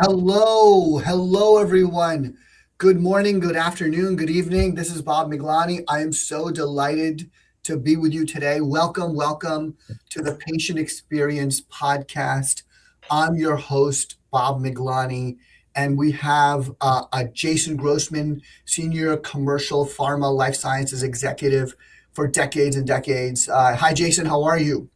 Hello, everyone. Good morning, good afternoon, good evening. This is Bob Miglani. I am so delighted to be with you today. Welcome to the Patient Experience podcast. I'm your host, Bob Miglani, and we have Jason Grossman, Senior Commercial Pharma Life Sciences Executive for decades and decades. Hi, Jason. How are you?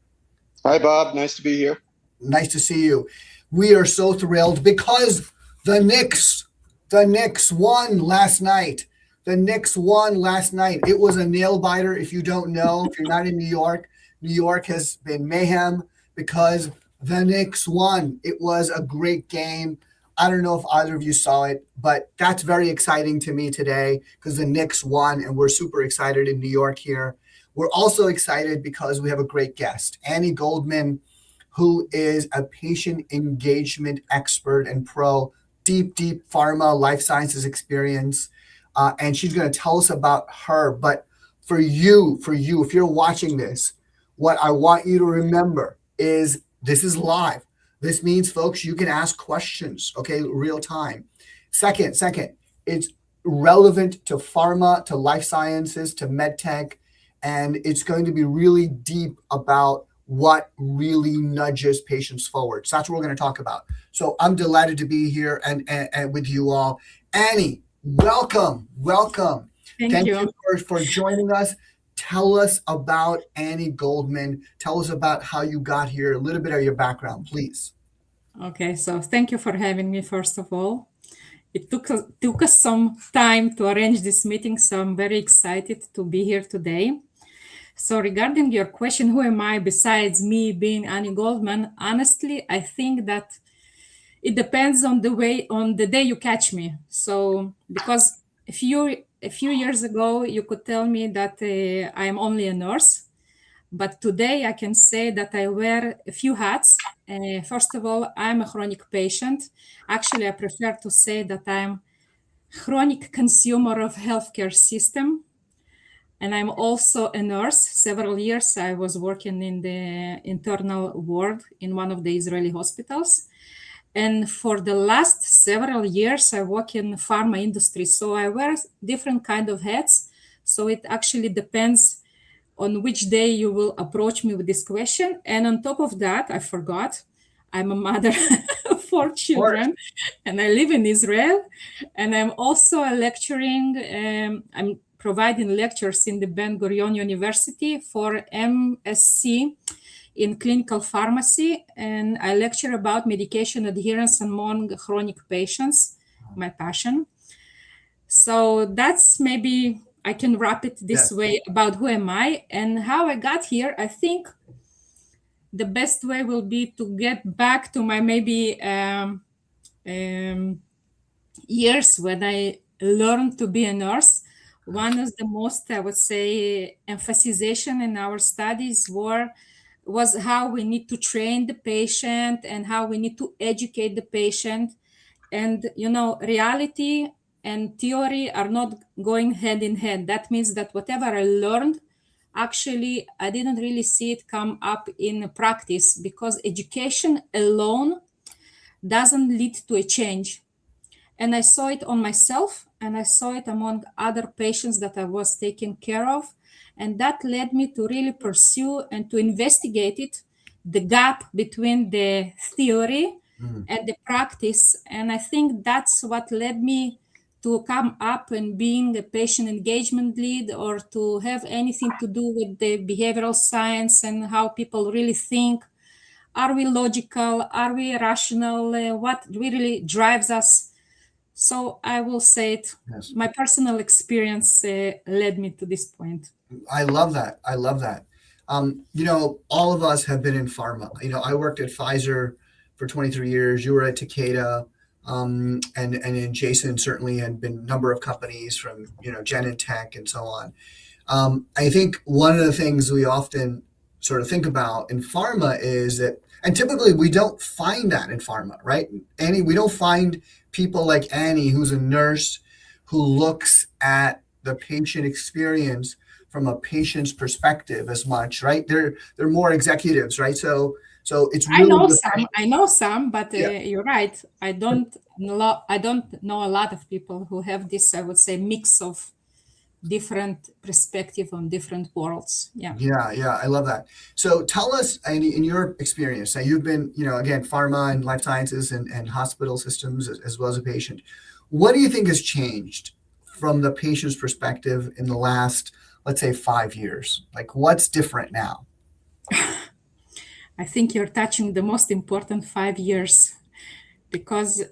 Hi, Bob. Nice to be here. Nice to see you. We are so thrilled because the Knicks won last night. The Knicks won last night. It was a nail biter. If you don't know, if you're not in New York has been mayhem because the Knicks won. It was a great game. I don't know if either of you saw it, but that's very exciting to me today because the Knicks won and we're super excited in New York here. We're also excited because we have a great guest, Anny Goldman, who is a patient engagement expert and pro, deep pharma life sciences experience. And she's going to tell us about her. But for you, if you're watching this, what I want you to remember is this is live. This means, folks, you can ask questions, okay, real time. Second, it's relevant to pharma, to life sciences, to med tech, and it's going to be really deep about what really nudges patients forward. So that's what we're going to talk about. So I'm delighted to be here and with you all. Anny, welcome. Thank you for joining us. Tell us about Anny Goldman. Tell us about how you got here, a little bit of your background, please. Okay, so thank you for having me, first of all. It took us some time to arrange this meeting, so I'm very excited to be here today. So regarding your question, who am I besides me being Anny Goldman? Honestly, I think that it depends on the day you catch me. So because a few years ago, you could tell me that I am only a nurse, but today I can say that I wear a few hats. First of all, I'm a chronic patient. Actually, I prefer to say that I'm chronic consumer of healthcare system. And I'm also a nurse. Several years I was working in the internal ward in one of the Israeli hospitals. And for the last several years, I work in pharma industry. So I wear different kind of hats. So it actually depends on which day you will approach me with this question. And on top of that, I forgot, I'm a mother of 4 children and I live in Israel. And I'm also a lecturing, I'm providing lectures in the Ben Gurion University for MSc in clinical pharmacy. And I lecture about medication adherence among chronic patients, my passion. So that's maybe I can wrap it this way about who am I and how I got here. I think the best way will be to get back to my maybe years when I learned to be a nurse. One of the most, I would say, emphasization in our studies was how we need to train the patient and how we need to educate the patient. And, reality and theory are not going hand in hand. That means that whatever I learned, actually, I didn't really see it come up in practice because education alone doesn't lead to a change. And I saw it on myself and I saw it among other patients that I was taking care of. And that led me to really pursue and to investigate it, the gap between the theory and the practice. And I think that's what led me to come up and being a patient engagement lead or to have anything to do with the behavioral science and how people really think. Are we logical? Are we rational? What really drives us? So I will say it, my personal experience led me to this point. I love that. All of us have been in pharma. I worked at Pfizer for 23 years. You were at Takeda, and then Jason certainly had been a number of companies from, Genentech and so on. I think one of the things we often sort of think about in pharma is that, and typically we don't find that in pharma, right? Anny, we don't find people like Anny, who's a nurse, who looks at the patient experience from a patient's perspective as much, right? They're more executives, right? So So it's I really know some, but Yeah. you're right. I don't know a lot of people who have this, I would say, mix of different perspective on different worlds. Yeah. Yeah, I love that. So tell us, Andy, in your experience, now you've been, again, pharma and life sciences and hospital systems as well as a patient. What do you think has changed from the patient's perspective in the last, let's say, 5 years? Like, what's different now? I think you're touching the most important 5 years because,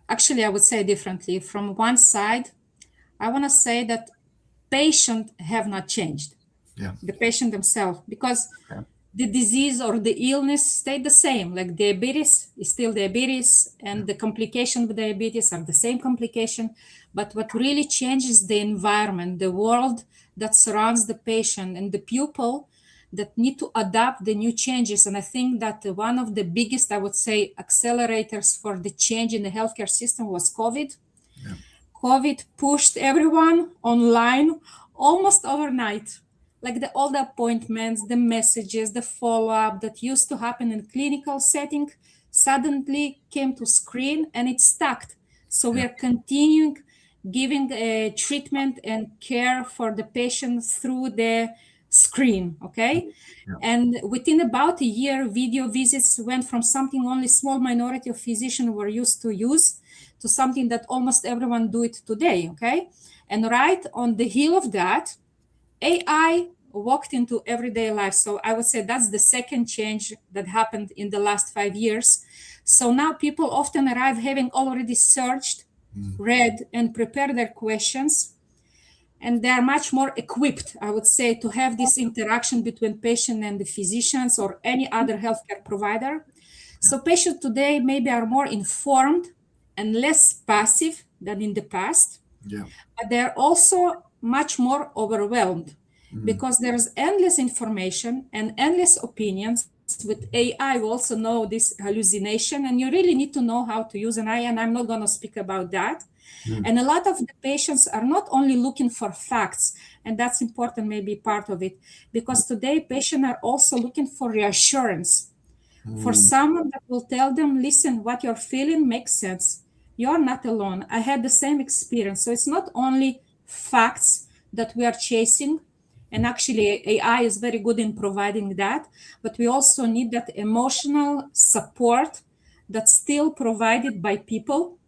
actually, I would say differently. From one side, I want to say that patients have not changed. Yeah. The patient themselves, because Okay. the disease or the illness stayed the same. Like diabetes is still diabetes, and the complication with diabetes are the same complication. But what really changes the environment, the world that surrounds the patient and the people that need to adapt the new changes. And I think that one of the biggest, I would say, accelerators for the change in the healthcare system was COVID. Yeah. COVID pushed everyone online almost overnight. Like all the appointments, the messages, the follow-up that used to happen in clinical setting suddenly came to screen and it stuck. So we are continuing giving treatment and care for the patients through the screen, okay? Yeah. And within about a year, video visits went from something only small minority of physicians were used to use to something that almost everyone do it today, okay? And right on the heel of that, AI walked into everyday life. So I would say that's the second change that happened in the last 5 years. So now people often arrive having already searched, read, and prepared their questions. And they are much more equipped, I would say, to have this interaction between patient and the physicians or any other healthcare provider. So patients today maybe are more informed and less passive than in the past. Yeah. But they're also much more overwhelmed because there's endless information and endless opinions. With AI, we also know this hallucination, and you really need to know how to use an AI, and I'm not going to speak about that. And a lot of the patients are not only looking for facts, and that's important, maybe part of it, because today patients are also looking for reassurance, for someone that will tell them, listen, what you're feeling makes sense. You're not alone. I had the same experience. So it's not only facts that we are chasing, and actually AI is very good in providing that, but we also need that emotional support that's still provided by people.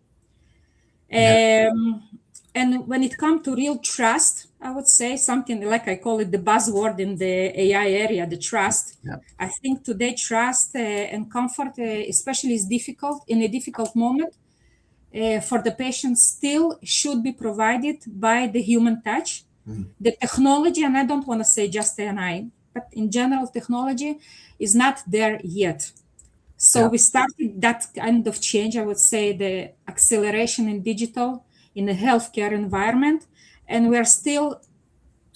And when it comes to real trust, I would say something like I call it the buzzword in the AI area, the trust. Yeah. I think today trust and comfort, especially is difficult in a difficult moment for the patient, still should be provided by the human touch. The technology, and I don't want to say just AI, but in general, technology is not there yet. So we started that kind of change, I would say, the acceleration in digital in the healthcare environment. And we're still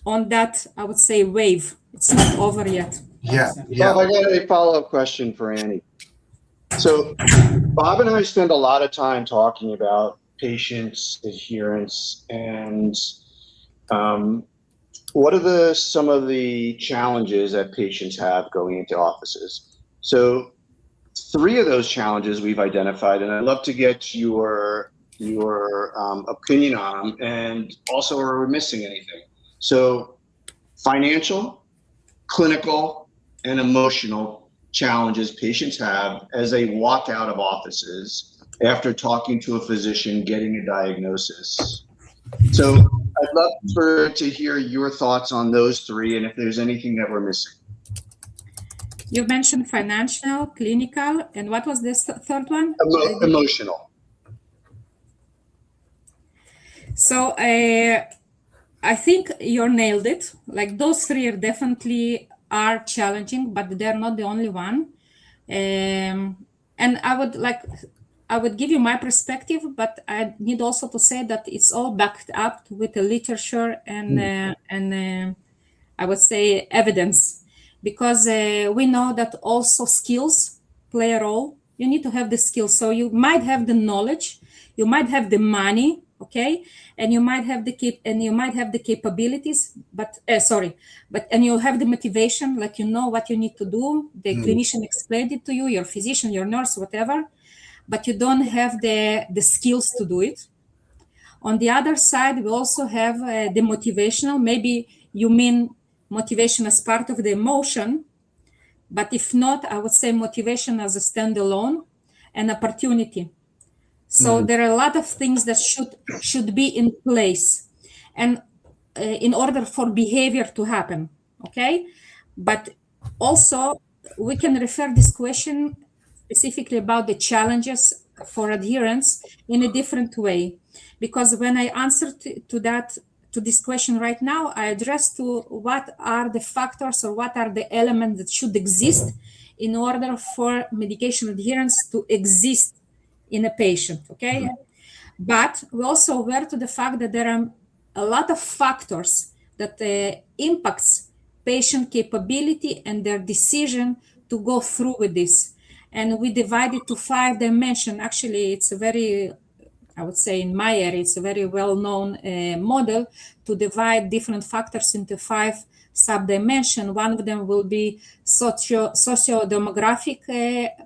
on that, I would say, wave. It's not over yet. Yeah. Bob, I got a follow-up question for Annie. So Bob and I spend a lot of time talking about patients' adherence and what are some of the challenges that patients have going into offices? So 3 of those challenges we've identified, and I'd love to get your opinion on them, and also are we missing anything? So financial, clinical, and emotional challenges patients have as they walk out of offices after talking to a physician, getting a diagnosis. So I'd love to hear your thoughts on those 3 and if there's anything that we're missing. You mentioned financial, clinical, and what was this third one? Emotional. So I think you nailed it. Like those 3 are definitely are challenging, but they're not the only one. And I would give you my perspective, but I need also to say that it's all backed up with the literature and I would say evidence, because we know that also skills play a role. You need to have the skills. So you might have the knowledge, you might have the money, okay? And you might have the capabilities, but and you have the motivation, like you know what you need to do. The clinician explained it to you, your physician, your nurse, whatever, but you don't have the skills to do it. On the other side, we also have the motivational. Maybe you mean motivation as part of the emotion, but if not, I would say motivation as a standalone and opportunity. So there are a lot of things that should be in place, and in order for behavior to happen, okay? But also, we can refer this question specifically about the challenges for adherence in a different way, because when I answer to this question right now, I address to what are the factors or what are the elements that should exist in order for medication adherence to exist in a patient, okay? But we're also aware to the fact that there are a lot of factors that impacts patient capability and their decision to go through with this. And we divide it to 5 dimensions. Actually, it's a very, I would say in my area, it's a very well-known model to divide different factors into 5 sub-dimensions. One of them will be socio-demographic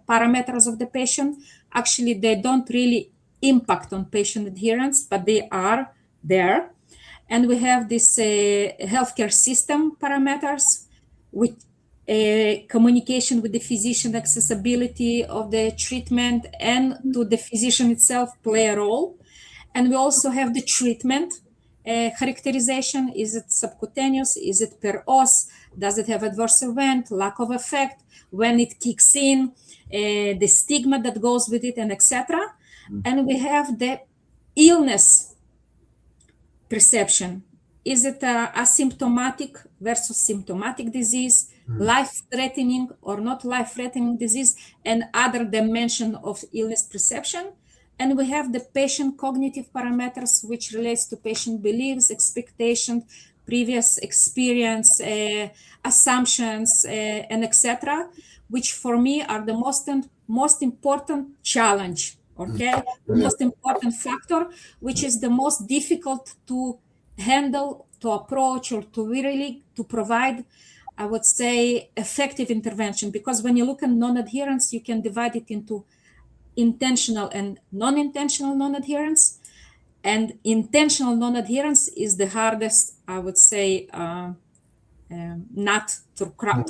parameters of the patient. Actually, they don't really impact on patient adherence, but they are there. And we have this healthcare system parameters with communication with the physician, accessibility of the treatment, and to the physician itself play a role. And we also have the treatment characterization. Is it subcutaneous? Is it per os? Does it have adverse event, lack of effect, when it kicks in, the stigma that goes with it, and etc. And we have the illness perception. Is it asymptomatic versus symptomatic disease, life-threatening or not life-threatening disease, and other dimension of illness perception? And we have the patient cognitive parameters, which relates to patient beliefs, expectations, previous experience, assumptions, and etc., which for me are the most important challenge, okay? The most important factor, which is the most difficult to handle, to approach, or to really to provide, I would say, effective intervention. Because when you look at non-adherence, you can divide it into intentional and non-intentional non-adherence. And intentional non-adherence is the hardest, I would say, nut to crack.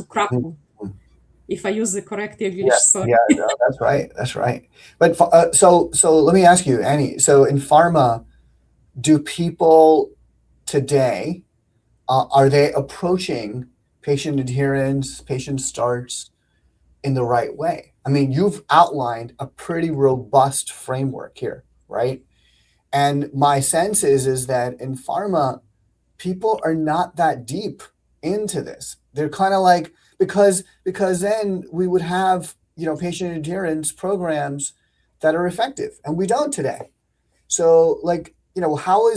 If I use the correct English, sorry. Yeah, no, that's right. That's right. But so let me ask you, Anny. So in pharma, do people today are they approaching patient adherence, patient starts in the right way? I mean, you've outlined a pretty robust framework here, right? And my sense is that in pharma, people are not that deep into this. They're kind of like, because then we would have, patient adherence programs that are effective, and we don't today. So like, how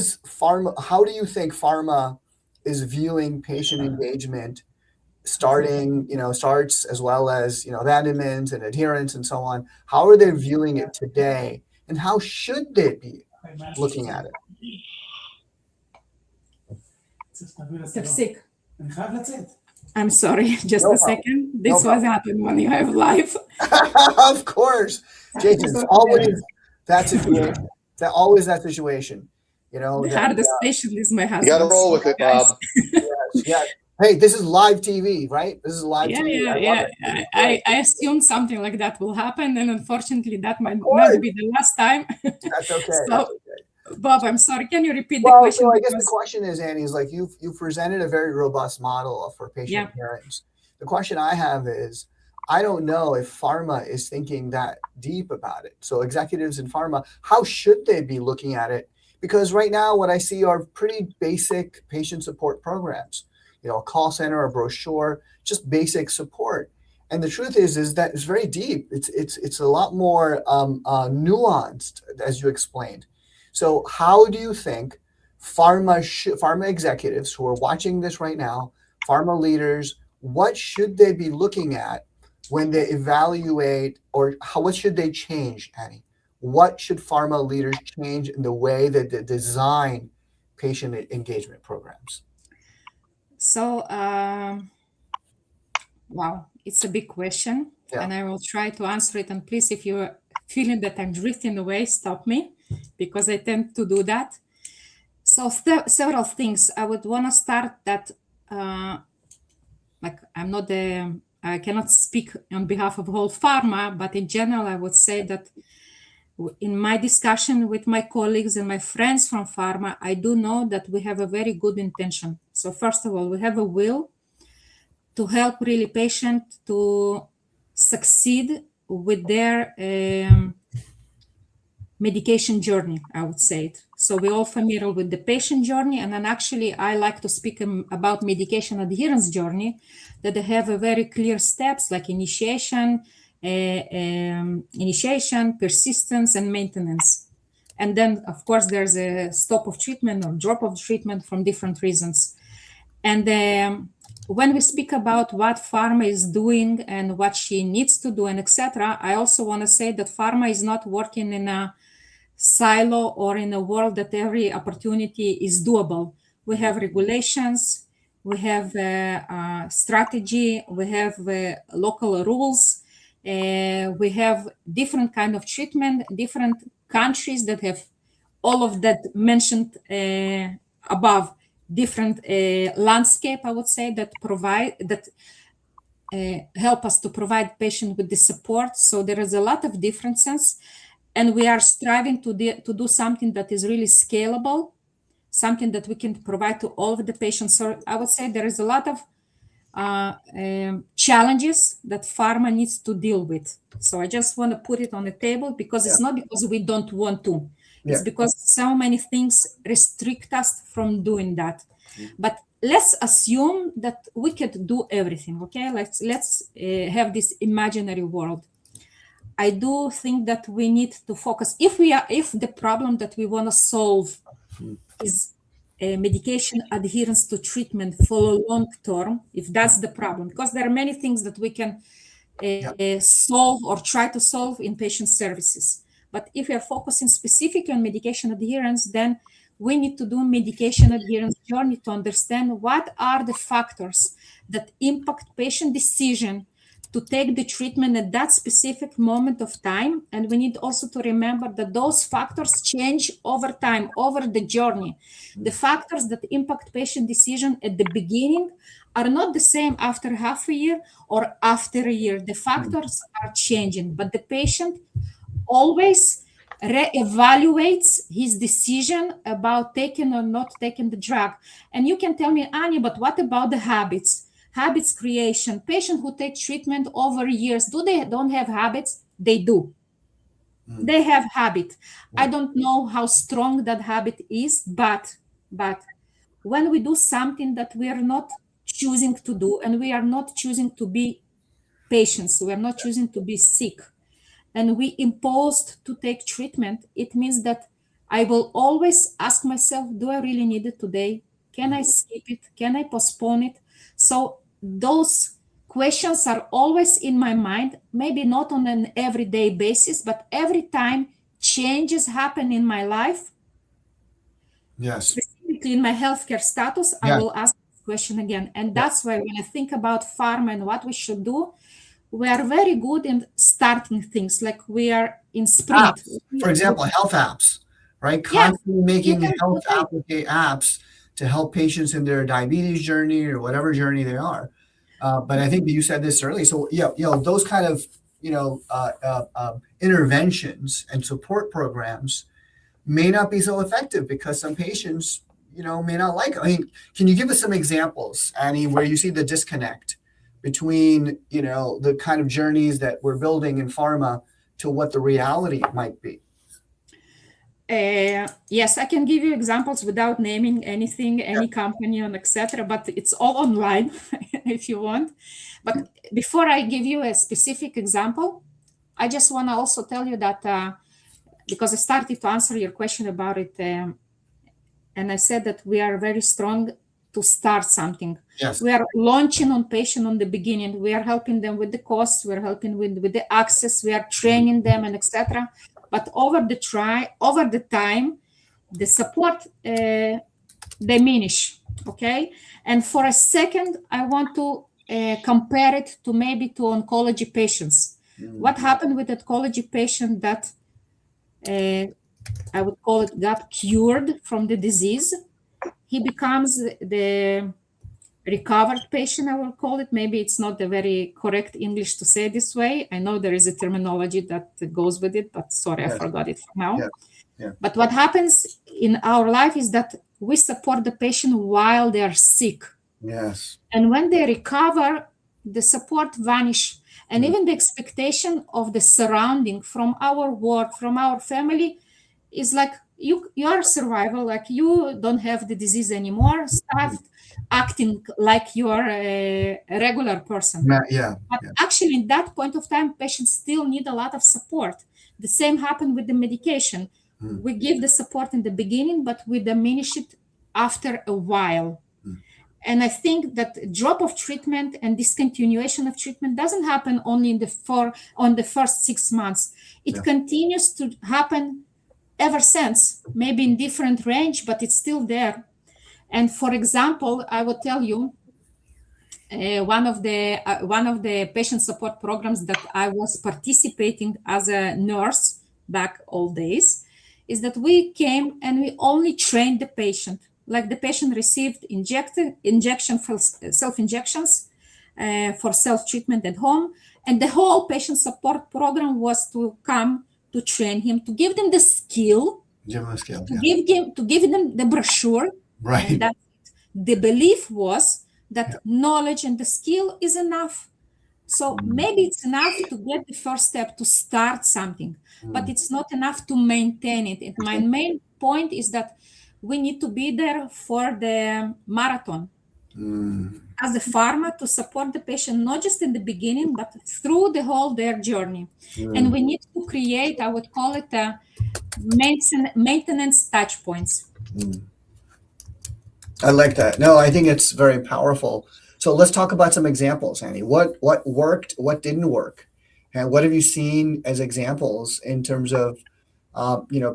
do you think pharma is viewing patient engagement starts as well as, abandonment and adherence and so on? How are they viewing it today, and how should they be looking at it? I'm sorry, just a second. This was happened when you have live. Of course, Jason, it's always that situation. That situation. The hardest patient is my husband. You got to roll with it, Bob. Yes. Hey, this is live TV, right? This is live TV. Yeah. I assumed something like that will happen, and unfortunately, that might not be the last time. That's okay. So, Bob, I'm sorry. Can you repeat the question? Well, I guess the question is, Anny, is like you've presented a very robust model for patient adherence. The question I have is, I don't know if pharma is thinking that deep about it. So executives in pharma, how should they be looking at it? Because right now, what I see are pretty basic patient support programs. A call center, a brochure, just basic support. And the truth is that it's very deep. It's a lot more nuanced, as you explained. So how do you think pharma executives who are watching this right now, pharma leaders, what should they be looking at when they evaluate, or what should they change, Anny? what should pharma leaders change in the way that they design patient engagement programs? So, wow, it's a big question, Yeah. and I will try to answer it. And please, if you're feeling that I'm drifting away, stop me, because I tend to do that. So several things. I would want to start that, like I cannot speak on behalf of whole pharma, but in general, I would say that in my discussion with my colleagues and my friends from pharma, I do know that we have a very good intention. So first of all, we have a will to help really patient to succeed with their medication journey, I would say it. So we're all familiar with the patient journey, and then actually I like to speak about medication adherence journey, that they have a very clear steps like initiation, persistence, and maintenance. And then, of course, there's a stop of treatment or drop of treatment from different reasons. And when we speak about what pharma is doing and what she needs to do and etc., I also want to say that pharma is not working in a silo or in a world that every opportunity is doable. We have regulations, we have strategy, we have local rules, we have different kind of treatment, different countries that have all of that mentioned above, different landscape, I would say, that provide that help us to provide patient with the support. So there is a lot of differences, and we are striving to do something that is really scalable, something that we can provide to all of the patients. So I would say there is a lot of challenges that pharma needs to deal with. So I just want to put it on the table, because it's not because we don't want to. It's because so many things restrict us from doing that. But let's assume that we could do everything, okay? Let's have this imaginary world. I do think that we need to focus. If the problem that we want to solve is medication adherence to treatment for long term, if that's the problem, because there are many things that we can solve or try to solve in patient services. But if we are focusing specifically on medication adherence, then we need to do medication adherence journey to understand what are the factors that impact patient decision to take the treatment at that specific moment of time. And we need also to remember that those factors change over time, over the journey. The factors that impact patient decision at the beginning are not the same after half a year or after a year. The factors are changing, but the patient always re-evaluates his decision about taking or not taking the drug. And you can tell me, Anny, but what about the habits? Habits creation. Patients who take treatment over years, don't have habits? They do. They have habit. I don't know how strong that habit is, but when we do something that we are not choosing to do, and we are not choosing to be patients, we are not choosing to be sick, and we imposed to take treatment, it means that I will always ask myself, do I really need it today? Can I skip it? Can I postpone it? So those questions are always in my mind, maybe not on an everyday basis, but every time changes happen in my life, specifically in my healthcare status, I will ask this question again. And that's why when I think about pharma and what we should do, we are very good in starting things, like we are in sprint. For example, health apps, right? Constantly making health apps to help patients in their diabetes journey or whatever journey they are. But I think you said this earlier. So, those kind of, interventions and support programs may not be so effective because some patients, may not like it. I mean, can you give us some examples, Anny, where you see the disconnect between, the kind of journeys that we're building in pharma to what the reality might be? Yes, I can give you examples without naming anything, any company and etc., but it's all online if you want. But before I give you a specific example, I just want to also tell you that because I started to answer your question about it, and I said that we are very strong to start something. Yes. We are launching on patient on the beginning. We are helping them with the costs. We are helping with the access. We are training them and etc. but over the time, the support diminish. Okay, and for a second, I want to compare it to maybe to oncology patients. What happened with oncology patient that I would call it got cured from the disease? He becomes the recovered patient, I will call it. Maybe it's not the very correct English to say this way. I know there is a terminology that goes with it, but sorry, I forgot it for now. Yeah. But what happens in our life is that we support the patient while they are sick. Yes. And when they recover, the support vanish. And even the expectation of the surrounding from our work, from our family is like, you are survival, like you don't have the disease anymore. Start acting like you are a regular person. Yeah. But actually, in that point of time, patients still need a lot of support. The same happened with the medication. We give the support in the beginning, but we diminish it after a while. And I think that drop of treatment and discontinuation of treatment doesn't happen only in the first 6 months. It continues to happen ever since, maybe in different range, but it's still there. And for example, I will tell you, one of the patient support programs that I was participating as a nurse back old days is that we came and we only trained the patient. Like the patient received injection for self-injections for self-treatment at home. And the whole patient support program was to come to train him, to give them the skill, to give them the brochure. Right. And that the belief was that knowledge and the skill is enough. So maybe it's enough to get the first step to start something, but it's not enough to maintain it. And my main point is that we need to be there for the marathon as a pharma to support the patient, not just in the beginning, but through the whole their journey. And we need to create, I would call it a maintenance touch points. I like that. No, I think it's very powerful. So let's talk about some examples, Annie. What worked, what didn't work? And what have you seen as examples in terms of,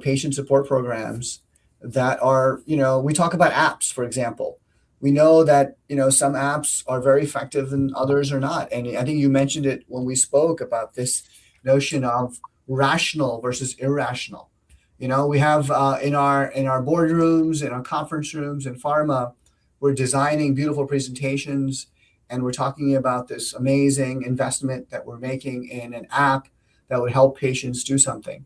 patient support programs that are, we talk about apps, for example. We know that, some apps are very effective and others are not. And I think you mentioned it when we spoke about this notion of rational versus irrational. We have in our boardrooms, in our conference rooms in pharma, we're designing beautiful presentations and we're talking about this amazing investment that we're making in an app that would help patients do something.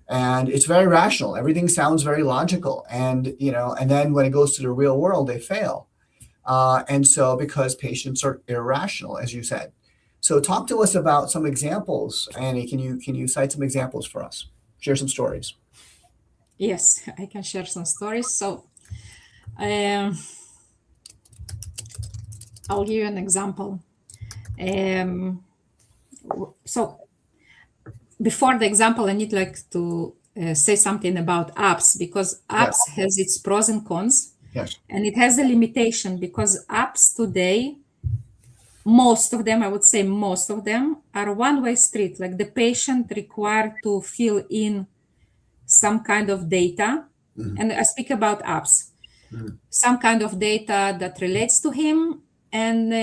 And it's very rational. Everything sounds very logical. And, and then when it goes to the real world, they fail. And so because patients are irrational, as you said. So talk to us about some examples. Annie, can you cite some examples for us? Share some stories. Yes, I can share some stories. So I'll give you an example. So before the example, I need to say something about apps, because apps has its pros and cons. Yes. And it has a limitation because apps today, most of them, I would say most of them, are one-way street. Like the patient required to fill in some kind of data. And I speak about apps. Some kind of data that relates to him, and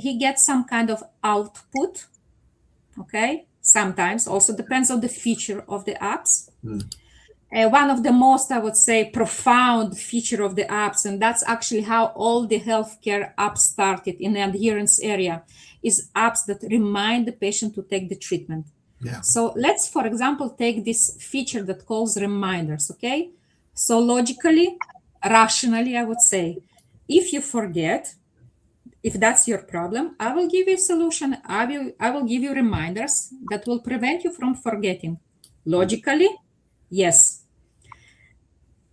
he gets some kind of output. Okay, sometimes also depends on the feature of the apps. One of the most, I would say, profound feature of the apps, and that's actually how all the healthcare apps started in the adherence area, is apps that remind the patient to take the treatment. Yeah. So let's, for example, take this feature that calls reminders, okay? So logically, rationally, I would say, if you forget, if that's your problem, I will give you a solution. I will give you reminders that will prevent you from forgetting. Logically, yes.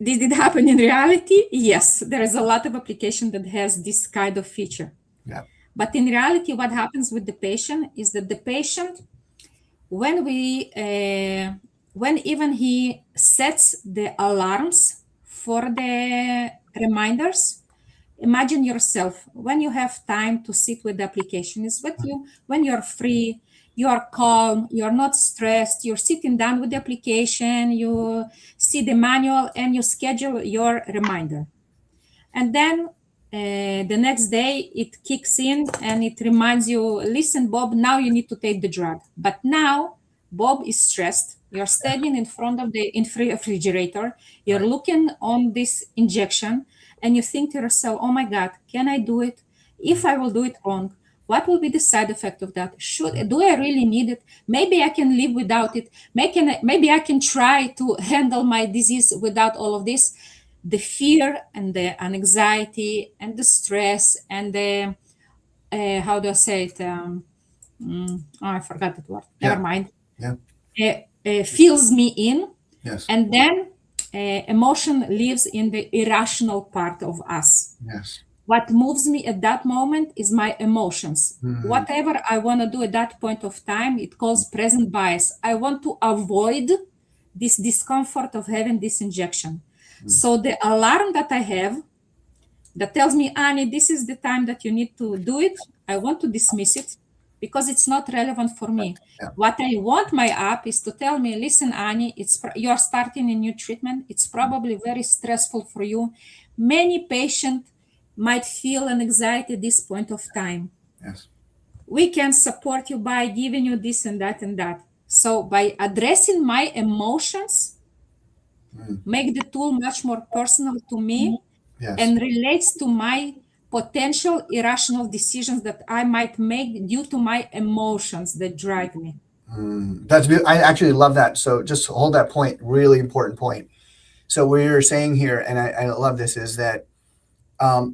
Did it happen in reality? Yes. There is a lot of application that has this kind of feature. Yeah. But in reality, what happens with the patient is that the patient, when even he sets the alarms for the reminders, imagine yourself when you have time to sit with the application, is with you when you're free, you are calm, you are not stressed, you're sitting down with the application, you see the manual, and you schedule your reminder. And then the next day it kicks in and it reminds you, listen, Bob, now you need to take the drug. But now Bob is stressed. You're standing in front of the refrigerator. You're looking on this injection and you think to yourself, oh my God, can I do it? If I will do it wrong, what will be the side effect of that? Do I really need it? Maybe I can live without it. Maybe I can try to handle my disease without all of this. The fear and the anxiety and the stress and the how do I say it? I forgot that word. Yeah. Never mind. Yeah. Fills me in. Yes. And then emotion lives in the irrational part of us. Yes. What moves me at that moment is my emotions. Whatever I want to do at that point of time, it calls present bias. I want to avoid this discomfort of having this injection. So the alarm that I have that tells me, Annie, this is the time that you need to do it, I want to dismiss it because it's not relevant for me. Yeah. What I want my app is to tell me, listen, Annie, you're starting a new treatment. It's probably very stressful for you. Many patients might feel an anxiety at this point of time. Yes. We can support you by giving you this and that and that. So by addressing my emotions, make the tool much more personal to me. Yes. And relates to my potential irrational decisions that I might make due to my emotions that drive me. I actually love that. So just hold that point, really important point. So what you're saying here, and I love this, is that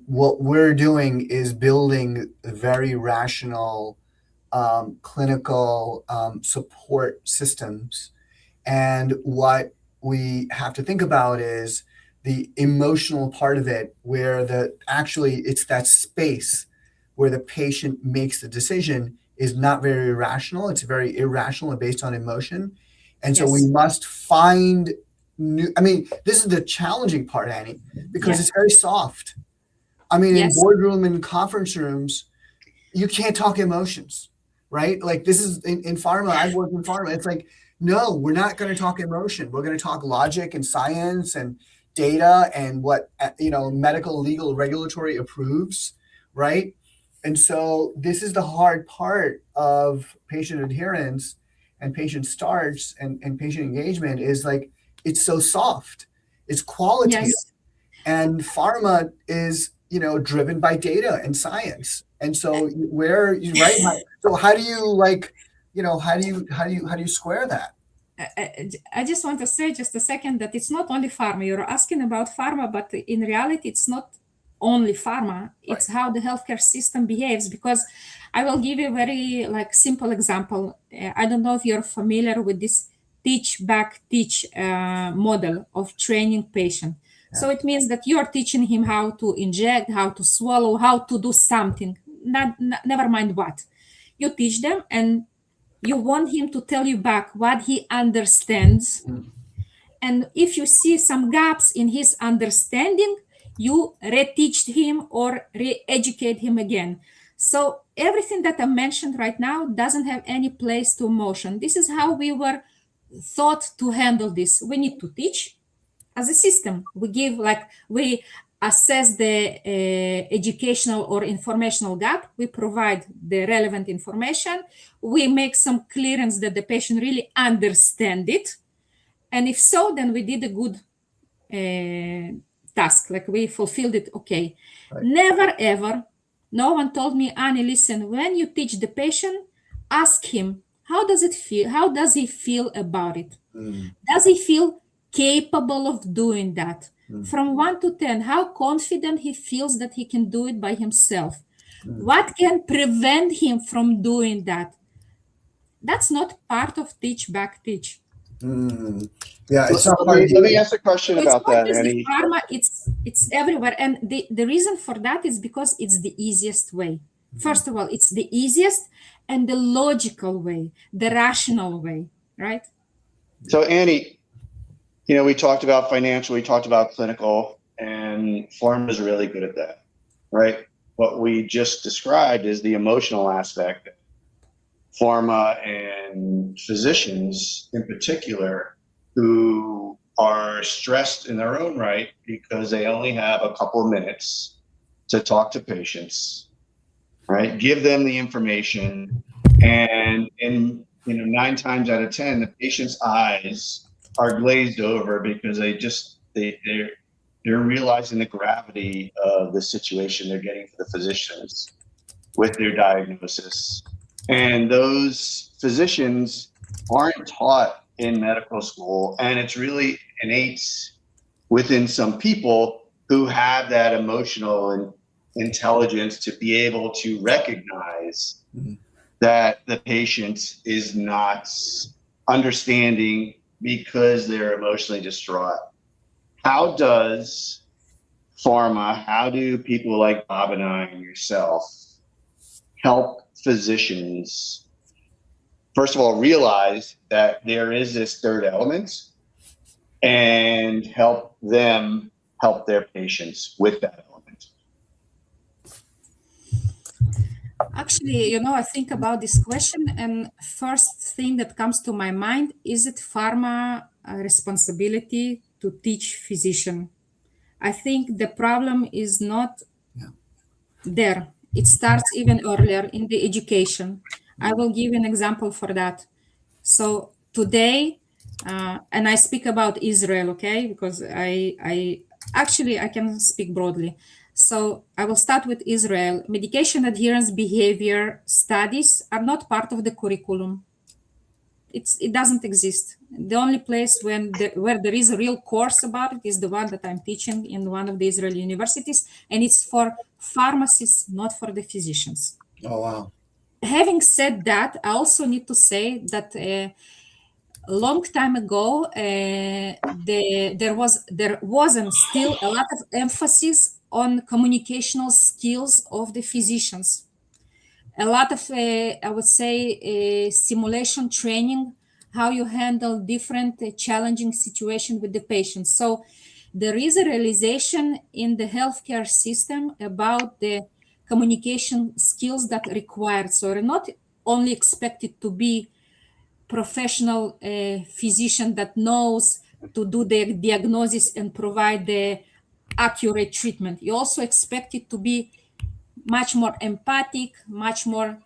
what we're doing is building very rational clinical support systems. And what we have to think about is the emotional part of it, where it's that space where the patient makes the decision is not very rational. It's very irrational and based on emotion. And so we must find this is the challenging part, Annie, because it's very soft. In boardroom and conference rooms, you can't talk emotions, right? Like this is in pharma, I've worked in pharma. It's like, no, we're not going to talk emotion. We're going to talk logic and science and data and what, medical, legal, regulatory approves, right? And so this is the hard part of patient adherence and patient starts and patient engagement is like, it's so soft, it's qualitative. And pharma is, driven by data and science. And so so how do you square that? I just want to say just a second that it's not only pharma. You're asking about pharma, but in reality, it's not only pharma. It's how the healthcare system behaves. Because I will give you a very simple example. I don't know if you're familiar with this teach back teach model of training patient. Yeah. So it means that you are teaching him how to inject, how to swallow, how to do something. Never mind what. You teach them and you want him to tell you back what he understands. And if you see some gaps in his understanding, you reteach him or re-educate him again. So everything that I mentioned right now doesn't have any place to emotion. This is how we were thought to handle this. We need to teach as a system. We assess the educational or informational gap. We provide the relevant information. We make some clearance that the patient really understand it. And if so, then we did a good task, we fulfilled it. Okay. Right. Never ever, no one told me, Annie, listen, when you teach the patient, ask him, how does it feel? How does he feel about it? Does he feel capable of doing that? From 1 to 10, how confident he feels that he can do it by himself? What can prevent him from doing that? That's not part of teach back teach. Yeah, it's not let me ask a question about that, Annie. Pharma, it's everywhere, and the reason for that is because it's the easiest way. First of all, it's the easiest and the logical way, the rational way, right? So, Annie, we talked about financial, we talked about clinical, and pharma is really good at that, right? What we just described is the emotional aspect. pharma and physicians in particular who are stressed in their own right because they only have a couple of minutes to talk to patients, right? Give them the information, and 9 times out of 10, the patient's eyes are glazed over because they're realizing the gravity of the situation they're getting for the physicians with their diagnosis. And those physicians aren't taught in medical school, and it's really innate within some people who have that emotional intelligence to be able to recognize that the patient is not understanding because they're emotionally distraught. How does pharma, how do people like Bob and I and yourself help physicians, first of all, realize that there is this third element and help them help their patients with that element? Actually, I think about this question, and first thing that comes to my mind, is it pharma responsibility to teach physician? I think the problem is not there. It starts even earlier in the education. I will give an example for that. So today, and I speak about Israel, okay, because I can speak broadly. So I will start with Israel. Medication adherence behavior studies are not part of the curriculum. It doesn't exist. The only place where there is a real course about it is the one that I'm teaching in one of the Israeli universities, and it's for pharmacists, not for the physicians. Oh, wow. Having said that, I also need to say that a long time ago, there wasn't still a lot of emphasis on communicational skills of the physicians. A lot of, I would say, simulation training, how you handle different challenging situations with the patient. So there is a realization in the healthcare system about the communication skills that are required. So you're not only expected to be professional physician that knows to do the diagnosis and provide the accurate treatment. You also expect it to be much more empathic, much more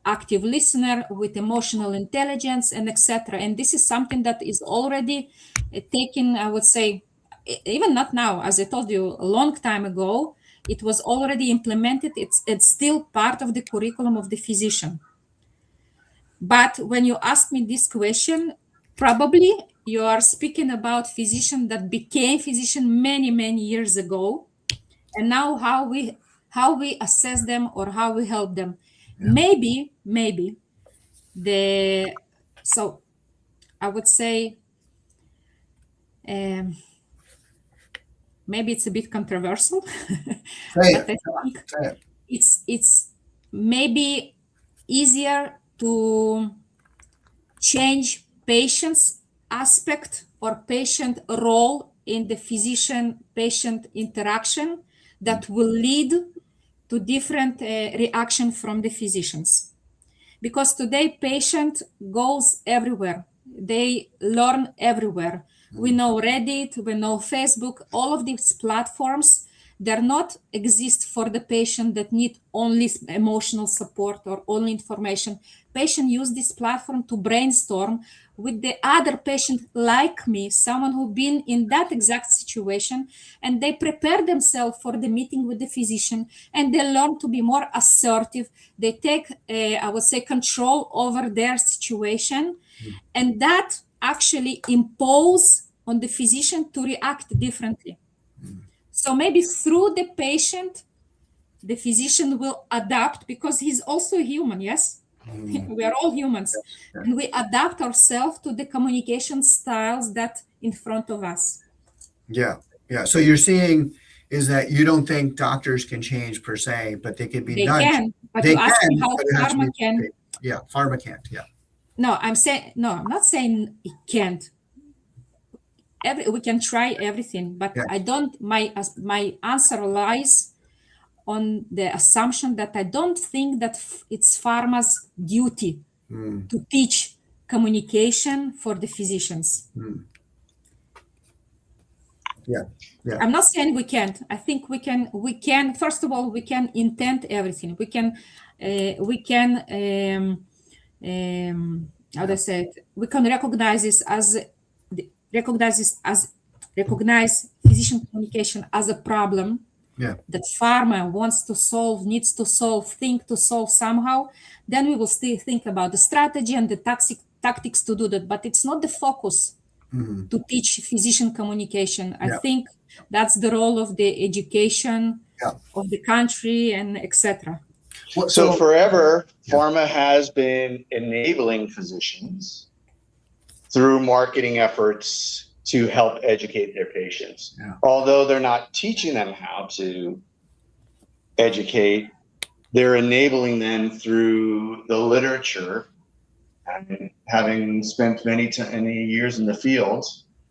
active listener with emotional intelligence, and etc. And this is something that is already taken, I would say, even not now, as I told you, a long time ago, it was already implemented. It's still part of the curriculum of the physician. But when you ask me this question, probably you are speaking about physician that became physician many, many years ago. And now how we assess them or how we help them. Yeah. Maybe so I would say maybe it's a bit controversial, but I think it's maybe easier to change patient's aspect or patient role in the physician-patient interaction that will lead to different reaction from the physicians. Because today patient goes everywhere. They learn everywhere. We know Reddit, we know Facebook, all of these platforms, they're not exist for the patient that need only emotional support or only information. Patient use this platform to brainstorm with the other patient like me, someone who been in that exact situation, and they prepare themselves for the meeting with the physician, and they learn to be more assertive. They take, I would say, control over their situation, and that actually impose on the physician to react differently. So maybe through the patient, the physician will adapt because he's also human, yes? We are all humans. And we adapt ourselves to the communication styles that in front of us. Yeah. So you're seeing is that you don't think doctors can change per se, but they can be They nudged. can, but you ask me how pharma can. Yeah, pharma can't, yeah. No, I'm not saying it can't. We can try everything, but I don't, my answer lies on the assumption that I don't think that it's pharma's duty to teach communication for the physicians. Yeah. I'm not saying we can't. I think we can. First of all, we can intend everything. We can how do I say it? We can recognize physician communication as a problem that pharma wants to solve, needs to solve, think to solve somehow. Then we will still think about the strategy and the tactics to do that. But it's not the focus to teach physician communication. I think that's the role of the education of the country and etc. So forever, pharma has been enabling physicians through marketing efforts to help educate their patients. Although they're not teaching them how to educate, they're enabling them through the literature. And having spent many years in the field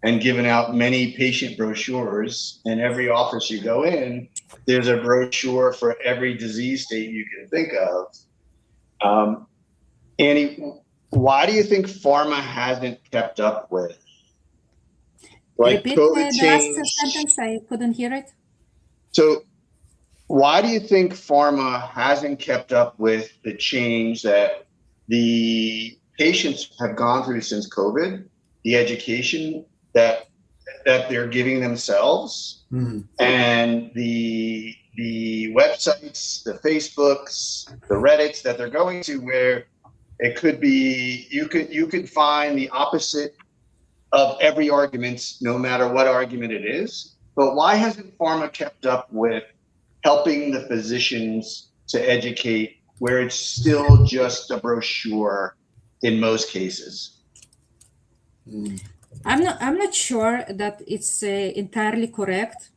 and given out many patient brochures, in every office you go in, there's a brochure for every disease state you can think of. Annie, why do you think pharma hasn't kept up with? Repeat the last sentence, I couldn't hear it. So why do you think pharma hasn't kept up with the change that the patients have gone through since COVID, the education that they're giving themselves, and the websites, the Facebooks, the Reddits that they're going to, where it could be you could find the opposite of every argument, no matter what argument it is. But why hasn't pharma kept up with helping the physicians to educate, where it's still just a brochure in most cases? I'm not sure that it's entirely correct.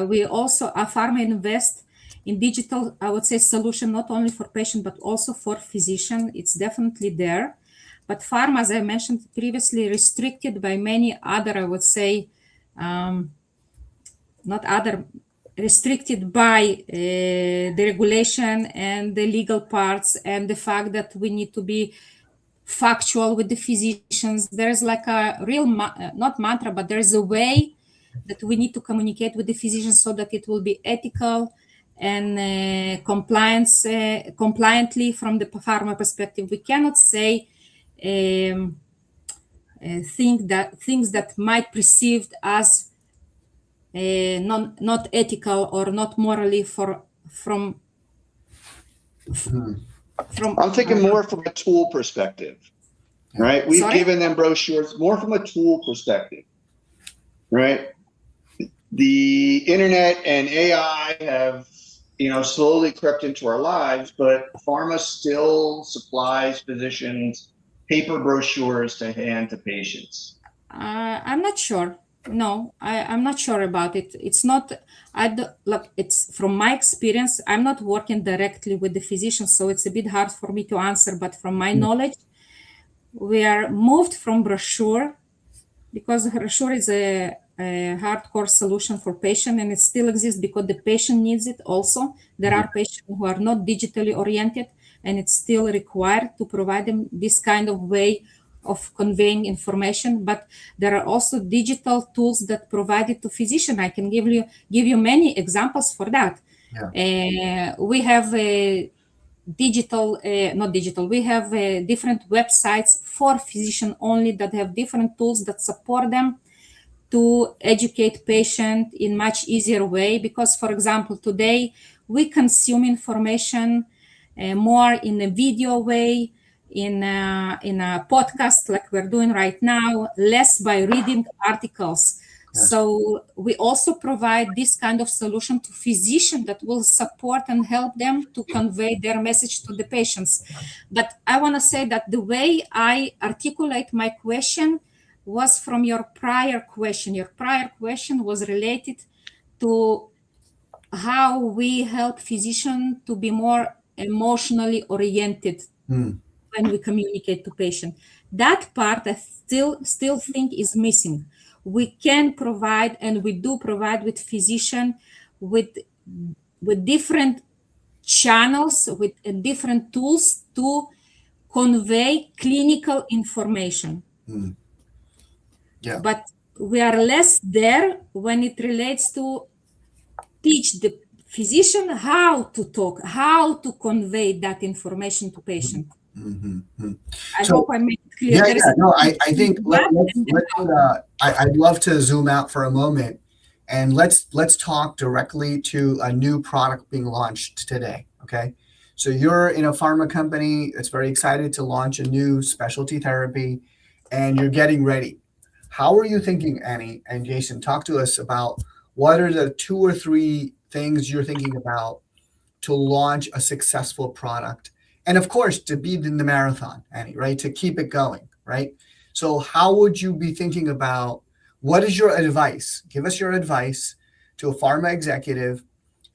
We also, pharma invest in digital, I would say, solution, not only for patient, but also for physician. It's definitely there. But pharma, as I mentioned previously, restricted by many other, I would say, restricted by the regulation and the legal parts, and the fact that we need to be factual with the physicians. There's like a real, not mantra, but there's a way that we need to communicate with the physicians so that it will be ethical and compliantly from the pharma perspective. We cannot say things that might perceived as not ethical or not morally from I'm thinking more from a tool perspective, right? We've given them brochures more from a tool perspective, right? The internet and AI have, slowly crept into our lives, but pharma still supplies physicians paper brochures to hand to patients. I'm not sure. No, I'm not sure about it. It's not, it's from my experience, I'm not working directly with the physicians, so it's a bit hard for me to answer, but from my knowledge, we are moved from brochure, because brochure is a hardcore solution for patient, and it still exists because the patient needs it also. There are patients who are not digitally oriented, and it's still required to provide them this kind of way of conveying information. But there are also digital tools that provide it to physician. I can give you many examples for that. We have we have different websites for physician only that have different tools that support them to educate patient in much easier way. Because, for example, today we consume information more in a video way, in a podcast like we're doing right now, less by reading articles. So we also provide this kind of solution to physicians that will support and help them to convey their message to the patients. But I want to say that the way I articulate my question was from your prior question. Your prior question was related to how we help physicians to be more emotionally oriented when we communicate to patient. That part I still think is missing. We can provide, and we do provide with physician with different channels, with different tools to convey clinical information. Yeah. But we are less there when it relates to teach the physician how to talk, how to convey that information to patient. I So- hope I made it clear. Yeah, There is yeah. a No, I think that I'd love to zoom out for a moment, and let's talk directly to a new product being launched today. Okay, so you're in a pharma company that's very excited to launch a new specialty therapy, and you're getting ready. How are you thinking, Anny and Jason? Talk to us about what are the 2 or 3 things you're thinking about to launch a successful product. And of course, to beat in the marathon, Anny, right? To keep it going, right? So how would you be thinking about, what is your advice? Give us your advice to a pharma executive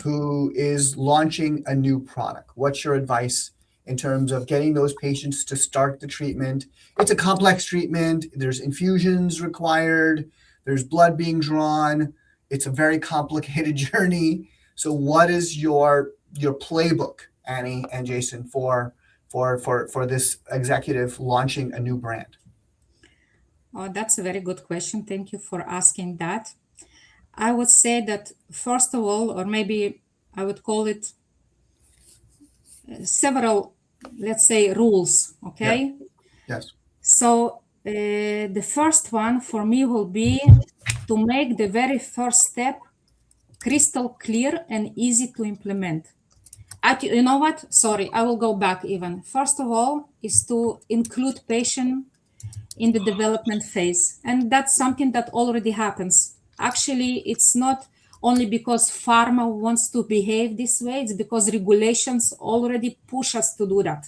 who is launching a new product. What's your advice in terms of getting those patients to start the treatment? It's a complex treatment. There's infusions required. There's blood being drawn. It's a very complicated journey. So what is your playbook, Anny and Jason, for this executive launching a new brand? Oh, that's a very good question. Thank you for asking that. I would say that first of all, or maybe I would call it several, let's say, rules. Okay. Yes. So the first one for me will be to make the very first step crystal clear and easy to implement. You know what? Sorry, I will go back even. First of all, is to include patient in the development phase. And that's something that already happens. Actually, it's not only because pharma wants to behave this way, it's because regulations already push us to do that.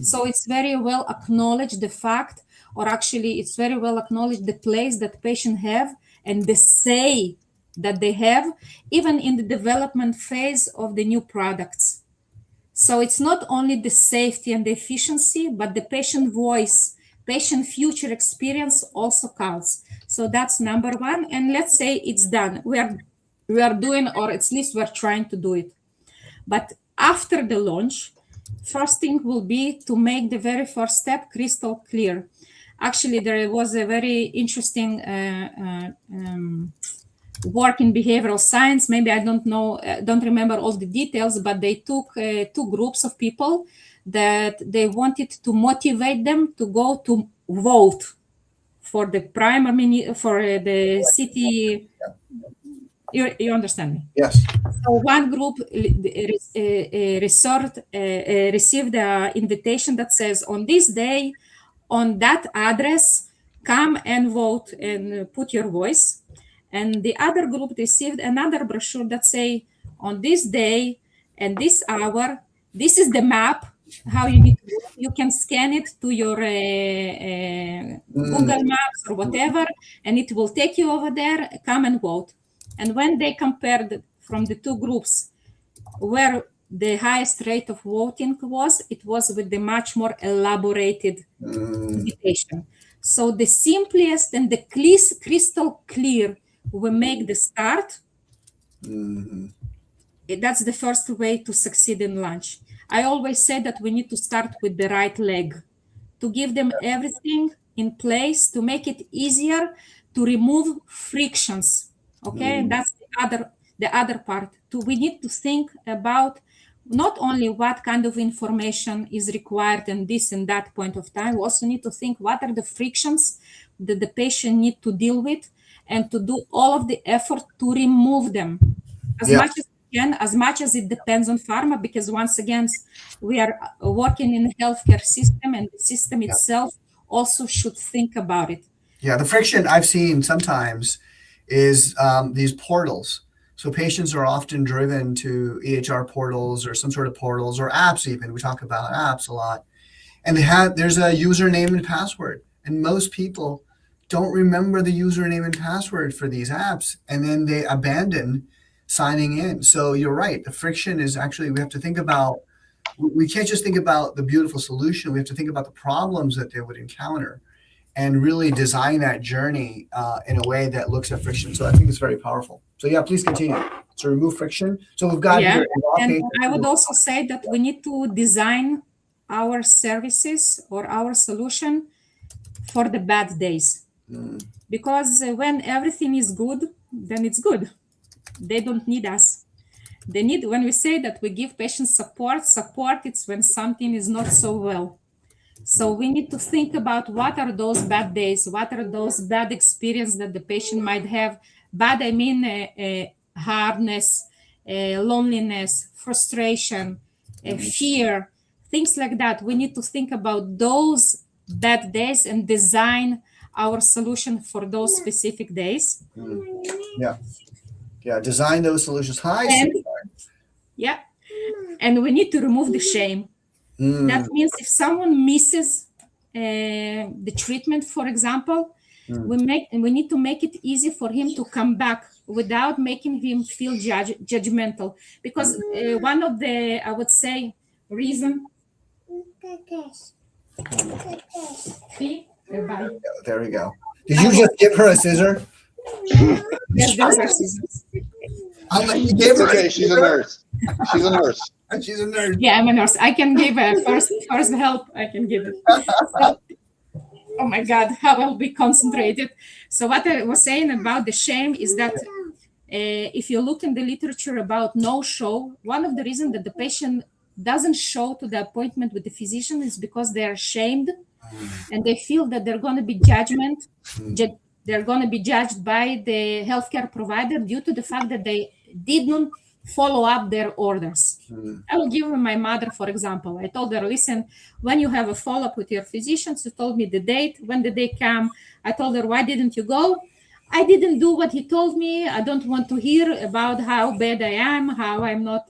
So it's very well acknowledged the fact, or actually it's very well acknowledged the place that patients have and the say that they have, even in the development phase of the new products. So it's not only the safety and the efficiency, but the patient voice, patient future experience also counts. So that's number one. And let's say it's done. We are doing, or at least we're trying to do it. But after the launch, first thing will be to make the very first step crystal clear. Actually, there was a very interesting work in behavioral science. Maybe I don't remember all the details, but they took 2 groups of people that they wanted to motivate them to go to vote for the for the city. You understand me? Yes. So one group received an invitation that says, on this day, on that address, come and vote and put your voice. And the other group received another brochure that say, on this day and this hour, this is the map, how you need to do it. You can scan it to your Google Maps or whatever, and it will take you over there, come and vote. And when they compared from the 2 groups where the highest rate of voting was, it was with the much more elaborated invitation. So the simplest and the crystal clear we make the start. That's the first way to succeed in launch. I always say that we need to start with the right leg, to give them everything in place, to make it easier, to remove frictions. Okay, and that's the other part. We need to think about not only what kind of information is required in this and that point of time. We also need to think what are the frictions that the patient need to deal with, and to do all of the effort to remove them as much as we can, as much as it depends on pharma, because once again, we are working in the healthcare system, and the system itself also should think about it. Yeah, the friction I've seen sometimes is these portals. So patients are often driven to EHR portals or some sort of portals or apps even. We talk about apps a lot. And there's a username and password. And most people don't remember the username and password for these apps. And then they abandon signing in. So you're right. The friction is actually, we have to think about, we can't just think about the beautiful solution. We have to think about the problems that they would encounter and really design that journey in a way that looks at friction. So I think it's very powerful. So yeah, please continue. So remove friction. So we've got here. And I would also say that we need to design our services or our solution for the bad days. Because when everything is good, then it's good. They don't need us. They need, when we say that we give patients support, it's when something is not so well. So we need to think about what are those bad days, what are those bad experiences that the patient might have. Bad, I mean hardness, loneliness, frustration, fear, things like that. We need to think about those bad days and design our solution for those specific days. Yeah, design those solutions. Yeah, and we need to remove the shame. That means if someone misses the treatment, for example, we need to make it easy for him to come back without making him feel judgmental. Because one of the, I would say, reason. There we go. Did you just give her a scissor? Yes, those are scissors. It's okay. She's a nurse. She's a nurse. She's a nurse. Yeah, I'm a nurse. I can give a first help. I can give it. So, oh my God, how I'll be concentrated. So what I was saying about the shame is that if you look in the literature about no-show, one of the reasons that the patient doesn't show to the appointment with the physician is because they are ashamed and they feel that they're going to be they're going to be judged by the healthcare provider due to the fact that they didn't follow up their orders. I will give my mother, for example. I told her, listen, when you have a follow-up with your physicians, you told me the date. When did they come? I told her, why didn't you go? I didn't do what he told me. I don't want to hear about how bad I am, how I'm not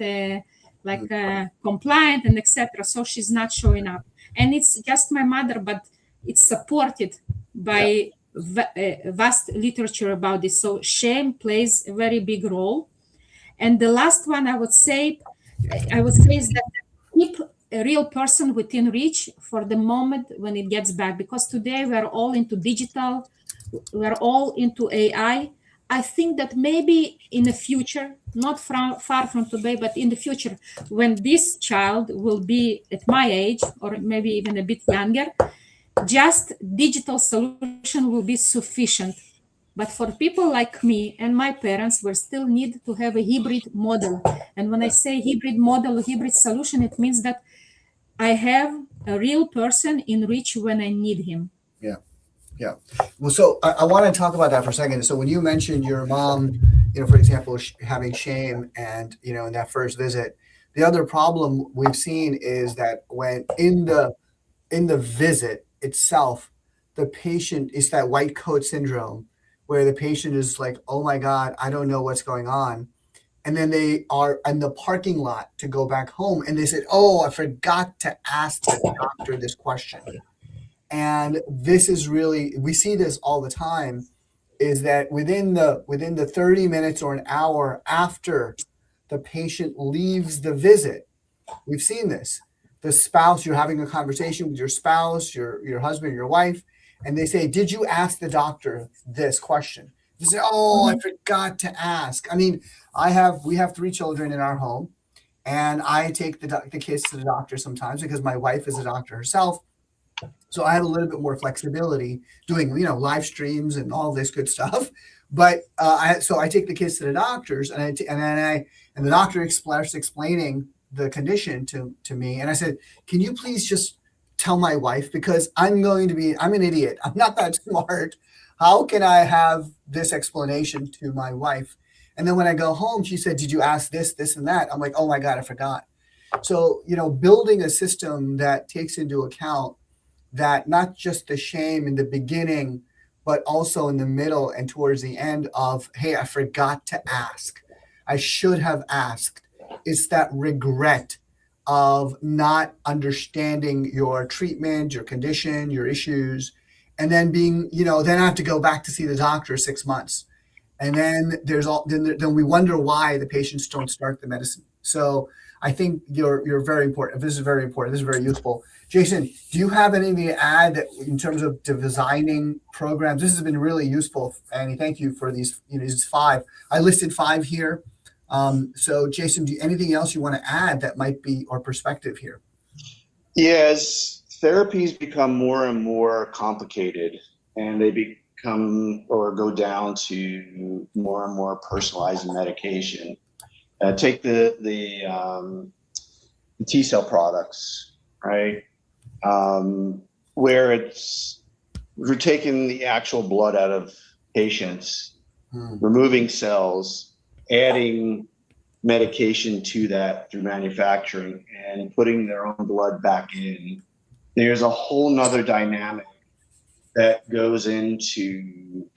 compliant and etc. So she's not showing up. And it's just my mother, but it's supported by vast literature about this. So shame plays a very big role. And the last one I would say is that keep a real person within reach for the moment when it gets bad, because today we're all into digital, we're all into AI. I think that maybe in the future, not far from today, but in the future, when this child will be at my age or maybe even a bit younger, just digital solution will be sufficient. But for people like me and my parents, we still need to have a hybrid model. And when I say hybrid model, hybrid solution, it means that I have a real person in reach when I need him. Yeah. Well, so I want to talk about that for a second. So when you mentioned your mom, for example, having shame and, in that first visit, the other problem we've seen is that when in the visit itself, the patient is that white coat syndrome where the patient is like, oh my God, I don't know what's going on. And then they are in the parking lot to go back home. And they said, oh, I forgot to ask the doctor this question. And this is really, we see this all the time, is that within the 30 minutes or an hour after the patient leaves the visit, we've seen this. The spouse, you're having a conversation with your spouse, your husband, your wife, and they say, did you ask the doctor this question? They say, oh, I forgot to ask. I mean, we have 3 children in our home, and I take the kids to the doctor sometimes because my wife is a doctor herself. So I have a little bit more flexibility doing, live streams and all this good stuff. But so I take the kids to the doctors, and the doctor starts explaining the condition to me. And I said, can you please just tell my wife, because I'm an idiot. I'm not that smart. How can I have this explanation to my wife? And then when I go home, she said, did you ask this, this, and that? I'm like, oh my God, I forgot. So, building a system that takes into account that not just the shame in the beginning, but also in the middle and towards the end of, hey, I forgot to ask. I should have asked. It's that regret of not understanding your treatment, your condition, your issues, and then being, then I have to go back to see the doctor 6 months. And then then we wonder why the patients don't start the medicine. So I think you're very important. This is very important. This is very useful. Jason, do you have anything to add in terms of designing programs? This has been really useful, Annie. Thank you for these 5. I listed 5 here. So Jason, anything else you want to add that might be our perspective here? Yes, therapies become more and more complicated, and they become or go down to more and more personalized medication. Take the T cell products, right? Where we're taking the actual blood out of patients, removing cells, adding medication to that through manufacturing, and putting their own blood back in. There's a whole nother dynamic that goes into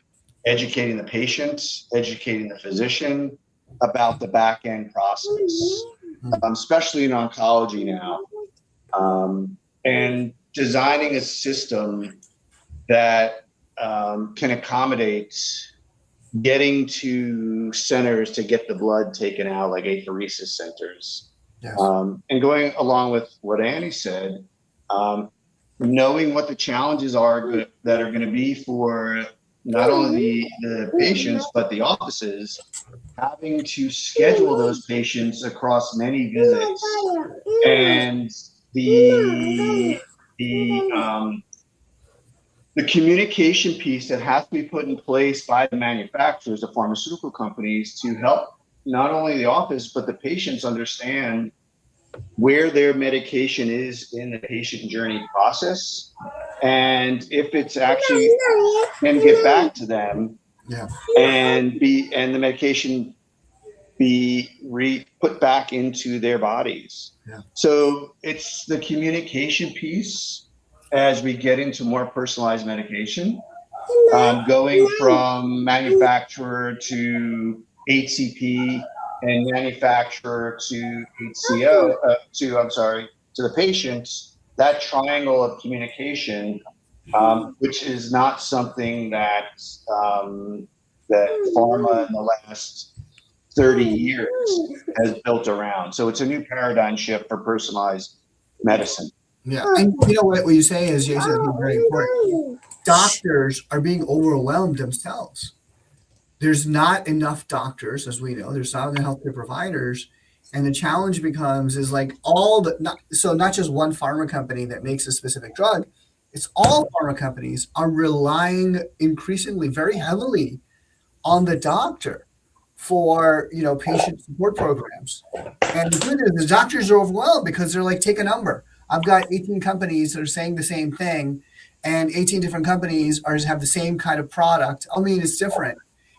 educating the patients, educating the physician about the back end process, especially in oncology now, and designing a system that can accommodate getting to centers to get the blood taken out, like apheresis centers. Yes. And going along with what Annie said, knowing what the challenges are that are going to be for not only the patients, but the offices, having to schedule those patients across many visits, and the communication piece that has to be put in place by the manufacturers, the pharmaceutical companies, to help not only the office, but the patients understand where their medication is in the patient journey process, and if it's actually can get back to them, and the medication be put back into their bodies. So it's the communication piece as we get into more personalized medication, going from manufacturer to HCP and manufacturer to HCO, to the patients. That triangle of communication, which is not something that pharma in the last 30 years has built around. So it's a new paradigm shift for personalized medicine. Yeah, and you know what you say is, Jason, I think very important. Doctors are being overwhelmed themselves. There's not enough doctors, as we know. There's not enough healthcare providers, and the challenge becomes is like not just one pharma company that makes a specific drug. It's all pharma companies are relying increasingly, very heavily, on the doctor for patient support programs. And the good news is doctors are overwhelmed because they're like, take a number. I've got 18 companies that are saying the same thing, and 18 different companies have the same kind of product. I mean, it's different.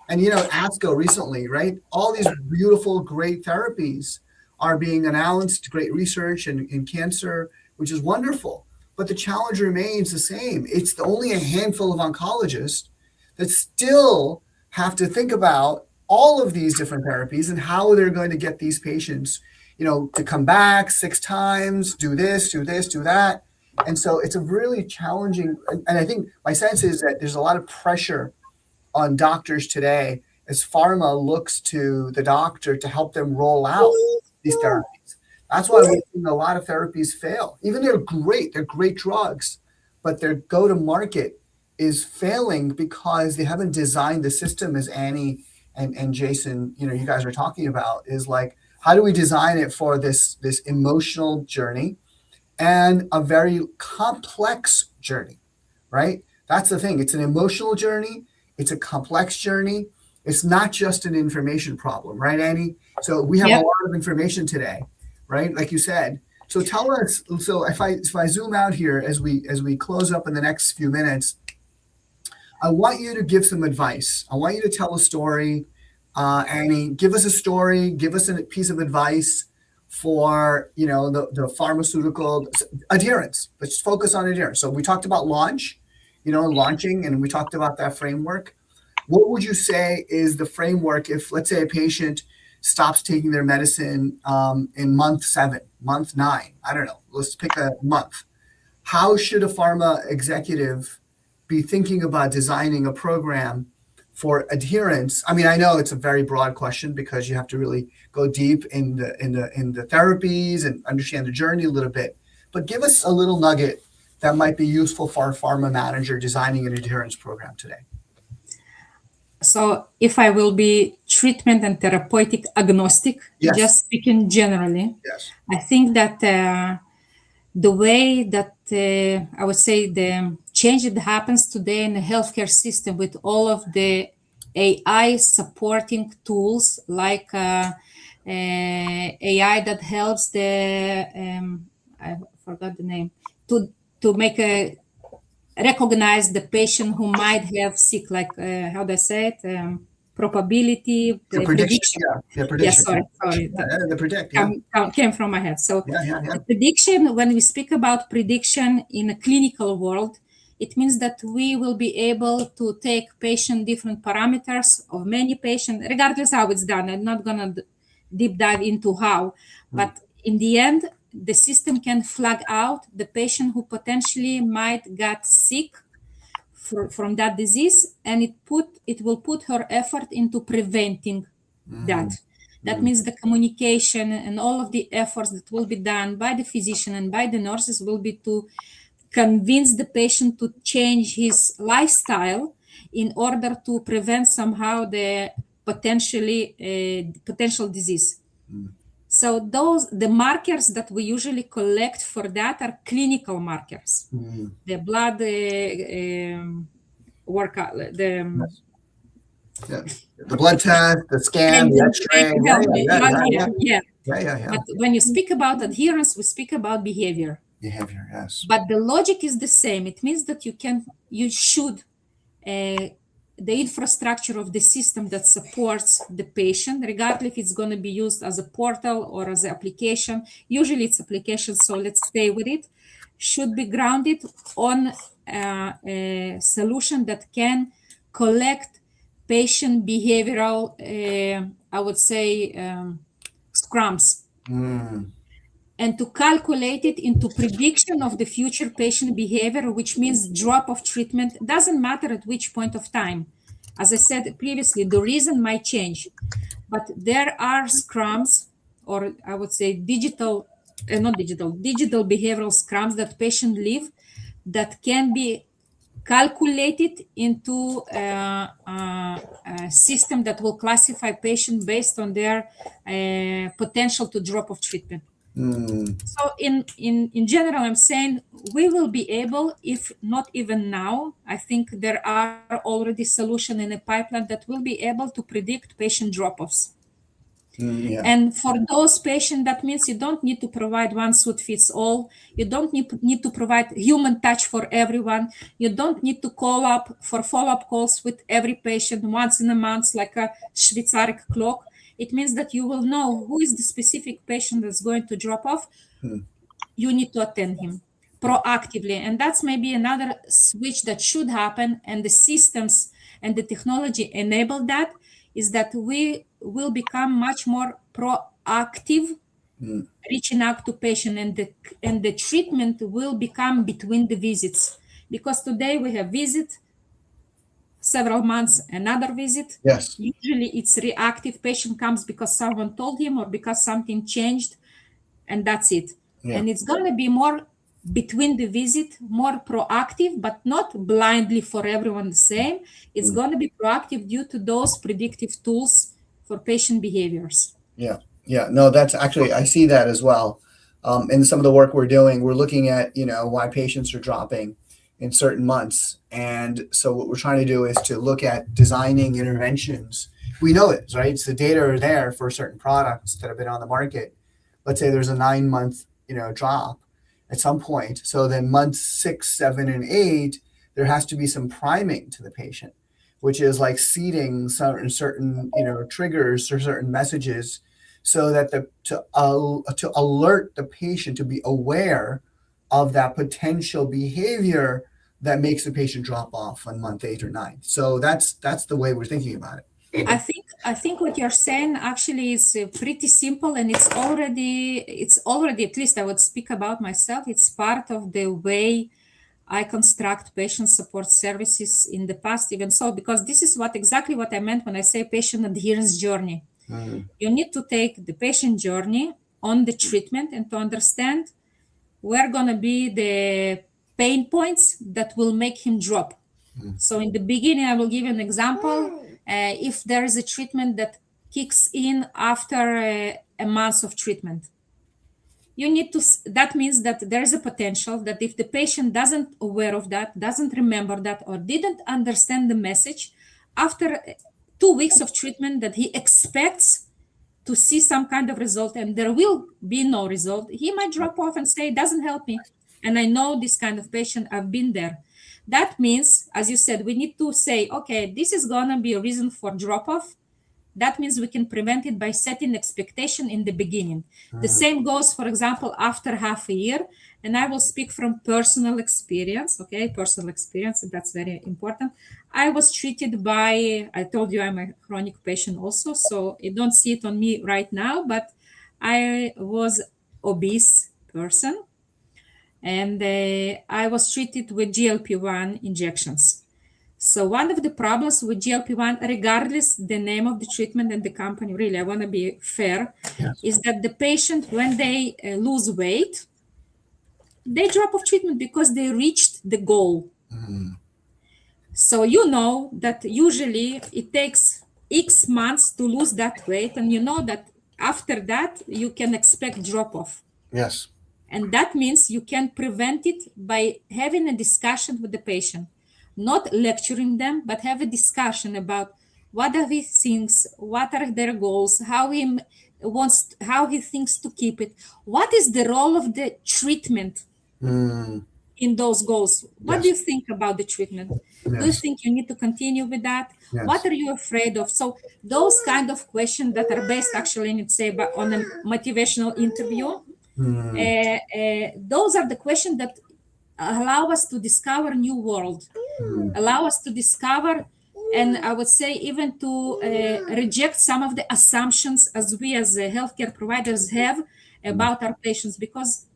And ASCO recently, right? All these beautiful, great therapies are being announced, great research in cancer, which is wonderful. But the challenge remains the same. It's only a handful of oncologists that still have to think about all of these different therapies and how they're going to get these patients, to come back 6 times, do this, do that. And so it's a really challenging, and I think my sense is that there's a lot of pressure on doctors today as pharma looks to the doctor to help them roll out these therapies. That's why we've seen a lot of therapies fail. Even they're great drugs, but their go-to-market is failing because they haven't designed the system, as Annie and Jason, you guys are talking about, is like, how do we design it for this emotional journey and a very complex journey, right? That's the thing. It's an emotional journey. It's a complex journey. It's not just an information problem, right, Annie? So we have a lot of information today, right? Like you said. So tell us. So if I zoom out here as we close up in the next few minutes, I want you to give some advice. I want you to tell a story. Annie, give us a story. Give us a piece of advice for the pharmaceutical adherence. Let's focus on adherence. So we talked about launching, and we talked about that framework. What would you say is the framework if, let's say, a patient stops taking their medicine in month 7, month 9? I don't know. Let's pick a month. How should a pharma executive be thinking about designing a program for adherence? I mean, I know it's a very broad question because you have to really go deep in the therapies and understand the journey a little bit. But give us a little nugget that might be useful for a pharma manager designing an adherence program today. So if I will be treatment and therapeutic agnostic, Yes. just speaking generally, Yes. I think that the way that I would say the change that happens today in the healthcare system with all of the AI supporting tools like AI that helps the I forgot the name to make a recognize the patient who might have sick, like how do I say it? Probability, The prediction. Yeah, Yes, prediction. sorry. The predict. Yeah. Came from my head. So Yeah. the prediction, when we speak about prediction in a clinical world, it means that we will be able to take patient different parameters of many patients, regardless how it's done. I'm not gonna deep dive into how, but in the end, the system can flag out the patient who potentially might get sick from that disease, and it will put her effort into preventing that. That means the communication and all of the efforts that will be done by the physician and by the nurses will be to convince the patient to change his lifestyle in order to prevent somehow the potential disease. So the markers that we usually collect for that are clinical markers. The blood workout, The blood test, the scan, the X-ray. Yeah. Yeah. But when you speak about adherence, we speak about behavior. Behavior, yes. But the logic is the same. It means that you should the infrastructure of the system that supports the patient, regardless if it's going to be used as a portal or as an application. Usually it's application, so let's stay with it. Should be grounded on a solution that can collect patient behavioral, I would say, scrums. And to calculate it into prediction of the future patient behavior, which means drop of treatment. Doesn't matter at which point of time. As I said previously, the reason might change, but there are scrums, or I would say digital behavioral scrums that patients live that can be calculated into a system that will classify patients based on their potential to drop of treatment. So in general, I'm saying we will be able, if not even now, I think there are already solutions in a pipeline that will be able to predict patient drop-offs. And for those patients, that means you don't need to provide one suit fits all. You don't need to provide human touch for everyone. You don't need to call up for follow-up calls with every patient once in a month, like a Schweizeric clock. It means that you will know who is the specific patient that's going to drop off. You need to attend him proactively. And that's maybe another switch that should happen. And the systems and the technology enable that, is that we will become much more proactive, reaching out to patient, and the treatment will become between the visits. Because today we have visit, several months, another visit. Yes. Usually it's reactive. Patient comes because someone told him or because something changed, and that's it. Yeah. And it's going to be more between the visit, more proactive, but not blindly for everyone the same. It's going to be proactive due to those predictive tools for patient behaviors. Yeah. No, that's actually, I see that as well. In some of the work we're doing, we're looking at, why patients are dropping in certain months. And so what we're trying to do is to look at designing interventions. We know it, right? So the data are there for certain products that have been on the market. Let's say there's a 9-month, drop at some point. So then months 6, 7, and 8, there has to be some priming to the patient, which is like seeding certain triggers or certain messages, so that to alert the patient to be aware of that potential behavior that makes the patient drop off on month 8 or 9. So that's the way we're thinking about it. I think what you're saying actually is pretty simple, and it's already, at least I would speak about myself, it's part of the way I construct patient support services in the past, even so, because this is exactly what I meant when I say patient adherence journey. You need to take the patient journey on the treatment and to understand where going to be the pain points that will make him drop. So in the beginning, I will give you an example. If there is a treatment that kicks in after a month of treatment, you need to, that means that there is a potential that if the patient doesn't aware of that, doesn't remember that, or didn't understand the message, after 2 weeks of treatment that he expects to see some kind of result and there will be no result, he might drop off and say, it doesn't help me. And I know this kind of patient, I've been there. That means, as you said, we need to say, okay, this is gonna be a reason for drop off. That means we can prevent it by setting expectation in the beginning. The same goes, for example, after half a year. And I will speak from personal experience, okay? Personal experience, that's very important. I was treated by, I told you I'm a chronic patient also, so you don't see it on me right now, but I was obese person. And I was treated with GLP-1 injections. So one of the problems with GLP-1, regardless the name of the treatment and the company, really, I want to be fair, is that the patient, when they lose weight, they drop off treatment because they reached the goal. So you know that usually it takes X months to lose that weight, and you know that after that, you can expect drop off. Yes. And that means you can prevent it by having a discussion with the patient. Not lecturing them, but have a discussion about what are his things, what are their goals, how he wants, how he thinks to keep it. What is the role of the treatment in those goals? What do you think about the treatment? Do you think you need to continue with that? What are you afraid of? So those kind of questions that are based actually, let's say, on a motivational interview. Those are the questions that allow us to discover new world, allow us to discover, and I would say even to reject some of the assumptions as we as healthcare providers have about our patients, because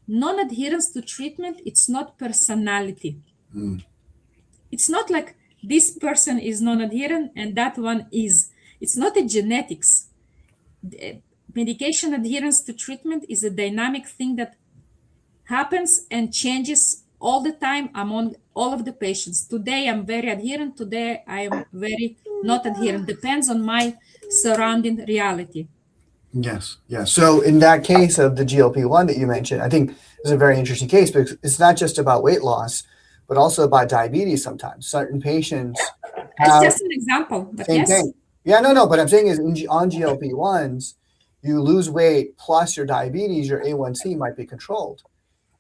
non-adherence to treatment, it's not personality. It's not like this person is non-adherent and that one is. It's not a genetics. Medication adherence to treatment is a dynamic thing that happens and changes all the time among all of the patients. Today I'm very adherent, today I am very not adherent. Depends on my surrounding reality. Yes. So in that case of the GLP-1 that you mentioned, I think is a very interesting case because it's not just about weight loss, but also about diabetes sometimes. Certain patients It's just an example, but same yes. thing. Yeah, no, but I'm saying is on GLP-1s, you lose weight plus your diabetes, your A1C might be controlled.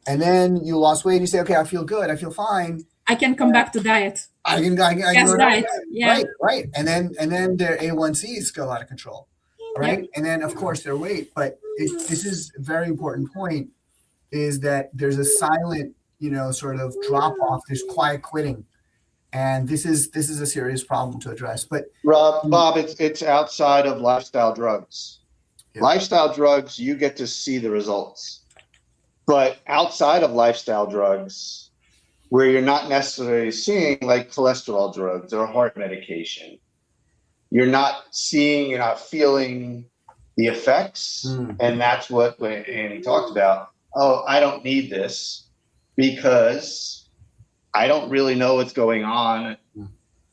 And then you lost weight, you say, okay, I feel good, I feel fine. I can come back to diet. I can Yes, go diet. Yeah. Right. And then their A1Cs go out of control. Right. And then of course their weight. But this is a very important point, is that there's a silent, sort of drop off, there's quiet quitting. And this is a serious problem to address. But Bob, it's outside of lifestyle drugs. Yeah. Lifestyle drugs, you get to see the results. But outside of lifestyle drugs, where you're not necessarily seeing like cholesterol drugs or heart medication, you're not feeling the effects. And that's what Anny talked about. Oh, I don't need this because I don't really know what's going on.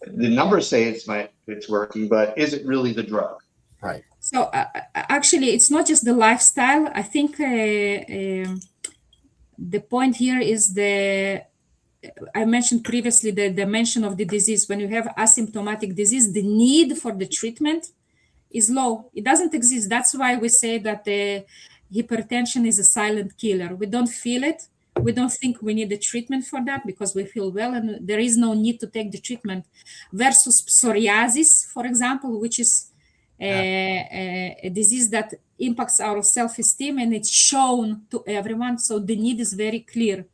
The numbers say it's working, but is it really the drug? Right. So actually, it's not just the lifestyle. I think the point here is I mentioned previously the dimension of the disease. When you have asymptomatic disease, the need for the treatment is low. It doesn't exist. That's why we say that the hypertension is a silent killer. We don't feel it. We don't think we need the treatment for that because we feel well and there is no need to take the treatment. Versus psoriasis, for example, which is a disease that impacts our self-esteem and it's shown to everyone. So the need is very clear.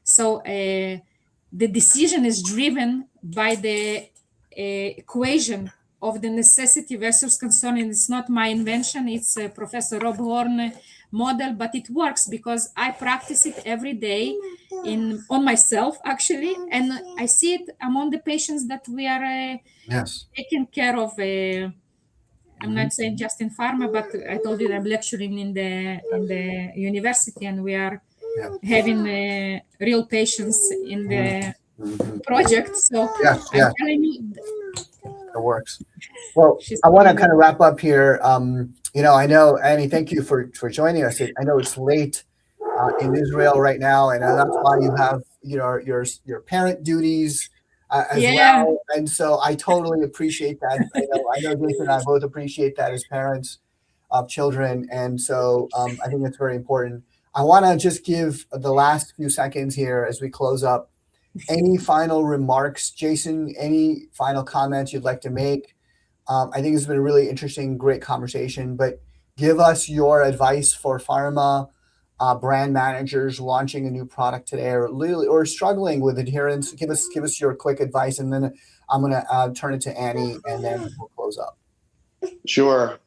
So the decision is driven by the equation of the necessity versus concern. And it's not my invention. It's Professor Rob Horn model, but it works because I practice it every day on myself, actually. And I see it among the patients that we are taking care of. I'm not saying just in pharma, but I told you I'm lecturing in the university, and we are having real patients in the project. So I'm telling you, it works. Well, I want to kind of wrap up here. I know, Annie, thank you for joining us. I know it's late in Israel right now, and that's why you have your parent duties as Yeah, well. And so I totally appreciate that. I know Jason and I both appreciate that as parents of children, and so I think it's very important. I want to just give the last few seconds here as we close up. Any final remarks, Jason? Any final comments you'd like to make? I think it's been a really interesting, great conversation, but give us your advice for pharma brand managers launching a new product today or struggling with adherence. Give us your quick advice, and then I'm going to turn it to Annie, and then we'll close up. Sure.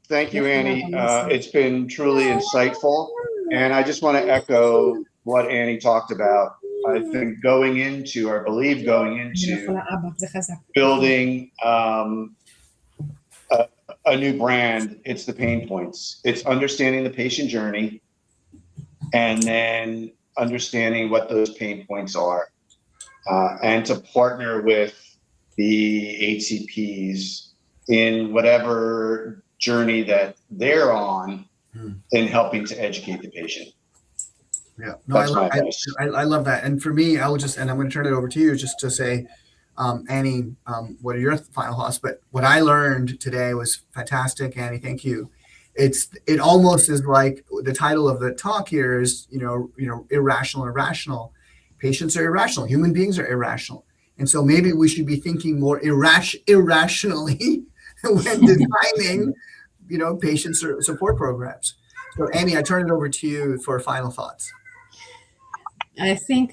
Thank you, Annie. It's been truly insightful. And I just want to echo what Annie talked about. I think going into building a new brand, it's the pain points. It's understanding the patient journey and then understanding what those pain points are, and to partner with the HCPs in whatever journey that they're on in helping to educate the patient. Yeah, no, I love that. And for me, and I'm going to turn it over to you just to say, Annie, what are your final thoughts? But what I learned today was fantastic, Annie. Thank you. It almost is like the title of the talk here is, irrational and rational. Patients are irrational. Human beings are irrational. And so maybe we should be thinking more irrationally when designing, patient support programs. So Annie, I turn it over to you for final thoughts. I think,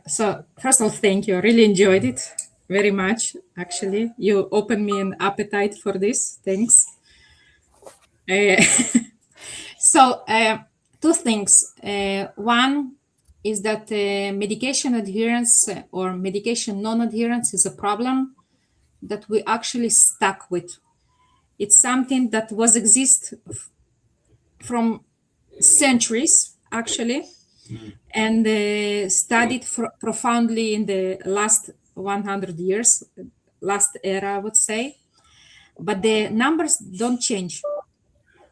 so first of all, thank you. I really enjoyed it very much, actually. You opened me an appetite for this. Thanks. So two things. One is that medication adherence or medication non-adherence is a problem that we actually stuck with. It's something that was exist from centuries, actually, and studied profoundly in the last 100 years, last era, I would say. But the numbers don't change.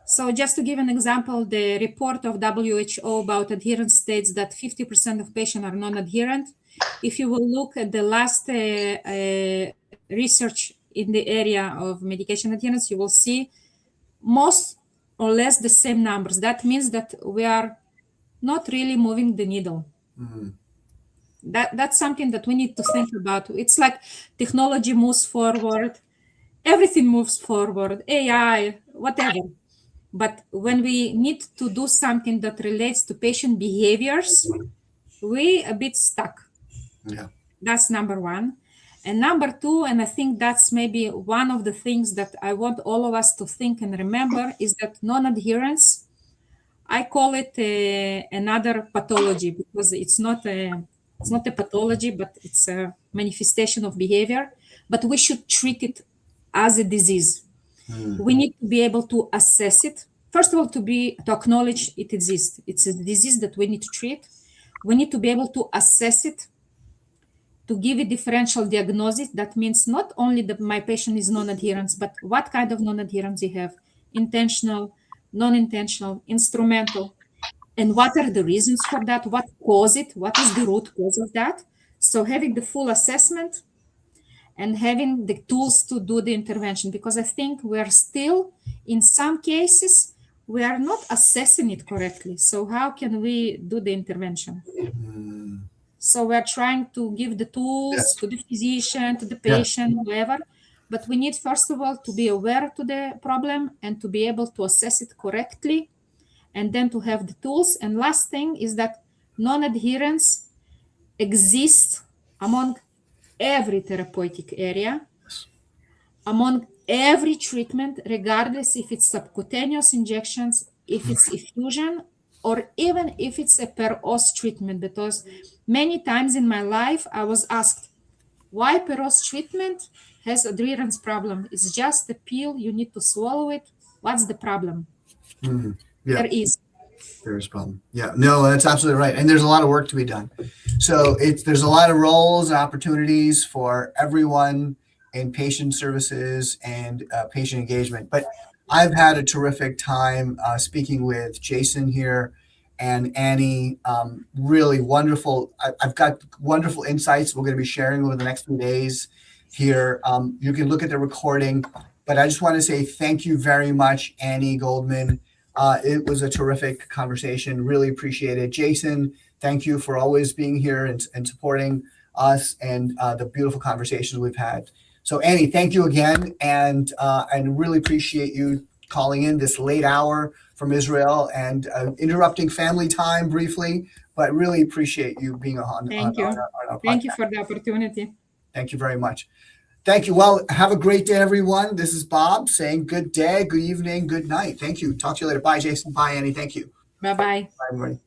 So just to give an example, the report of WHO about adherence states that 50% of patients are non-adherent. If you will look at the last research in the area of medication adherence, you will see most or less the same numbers. That means that we are not really moving the needle. That's something that we need to think about. It's like technology moves forward, everything moves forward, AI, whatever. But when we need to do something that relates to patient behaviors, we a bit stuck. Yeah. That's number one. And number two, and I think that's maybe one of the things that I want all of us to think and remember, is that non-adherence, I call it another pathology, because it's not a pathology, but it's a manifestation of behavior. But we should treat it as a disease. We need to be able to assess it. First of all, to acknowledge it exists. It's a disease that we need to treat. We need to be able to assess it, to give a differential diagnosis. That means not only that my patient is non-adherence, but what kind of non-adherence you have: intentional, non-intentional, instrumental, and what are the reasons for that? What caused it? What is the root cause of that? So having the full assessment and having the tools to do the intervention, because I think we're still, in some cases, we are not assessing it correctly. So how can we do the intervention? So we're trying to give the tools to the physician, to the patient, whoever, but we need, first of all, to be aware to the problem and to be able to assess it correctly, and then to have the tools. And last thing is that non-adherence exists among every therapeutic area, among every treatment, regardless if it's subcutaneous injections, if it's infusion, or even if it's a per-os treatment. Because many times in my life, I was asked, why per-os treatment has adherence problem? It's just a pill, you need to swallow it. What's the problem? There is. There's a problem. Yeah, no, that's absolutely right. And there's a lot of work to be done. So there's a lot of roles and opportunities for everyone in patient services and patient engagement. But I've had a terrific time speaking with Jason here and Annie. Really wonderful. I've got wonderful insights we're going to be sharing over the next few days here. You can look at the recording, but I just want to say thank you very much, Anny Goldman. It was a terrific conversation. Really appreciate it. Jason, thank you for always being here and supporting us and the beautiful conversations we've had. So Annie, thank you again, and really appreciate you calling in this late hour from Israel and interrupting family time briefly, but really appreciate you being on Thank you. our Thank you podcast. for the opportunity. Thank you very much. Thank you. Well, have a great day, everyone. This is Bob saying good day, good evening, good night. Thank you. Talk to you later. Bye, Jason. Bye, Annie. Thank you. Bye-bye. Bye, everybody.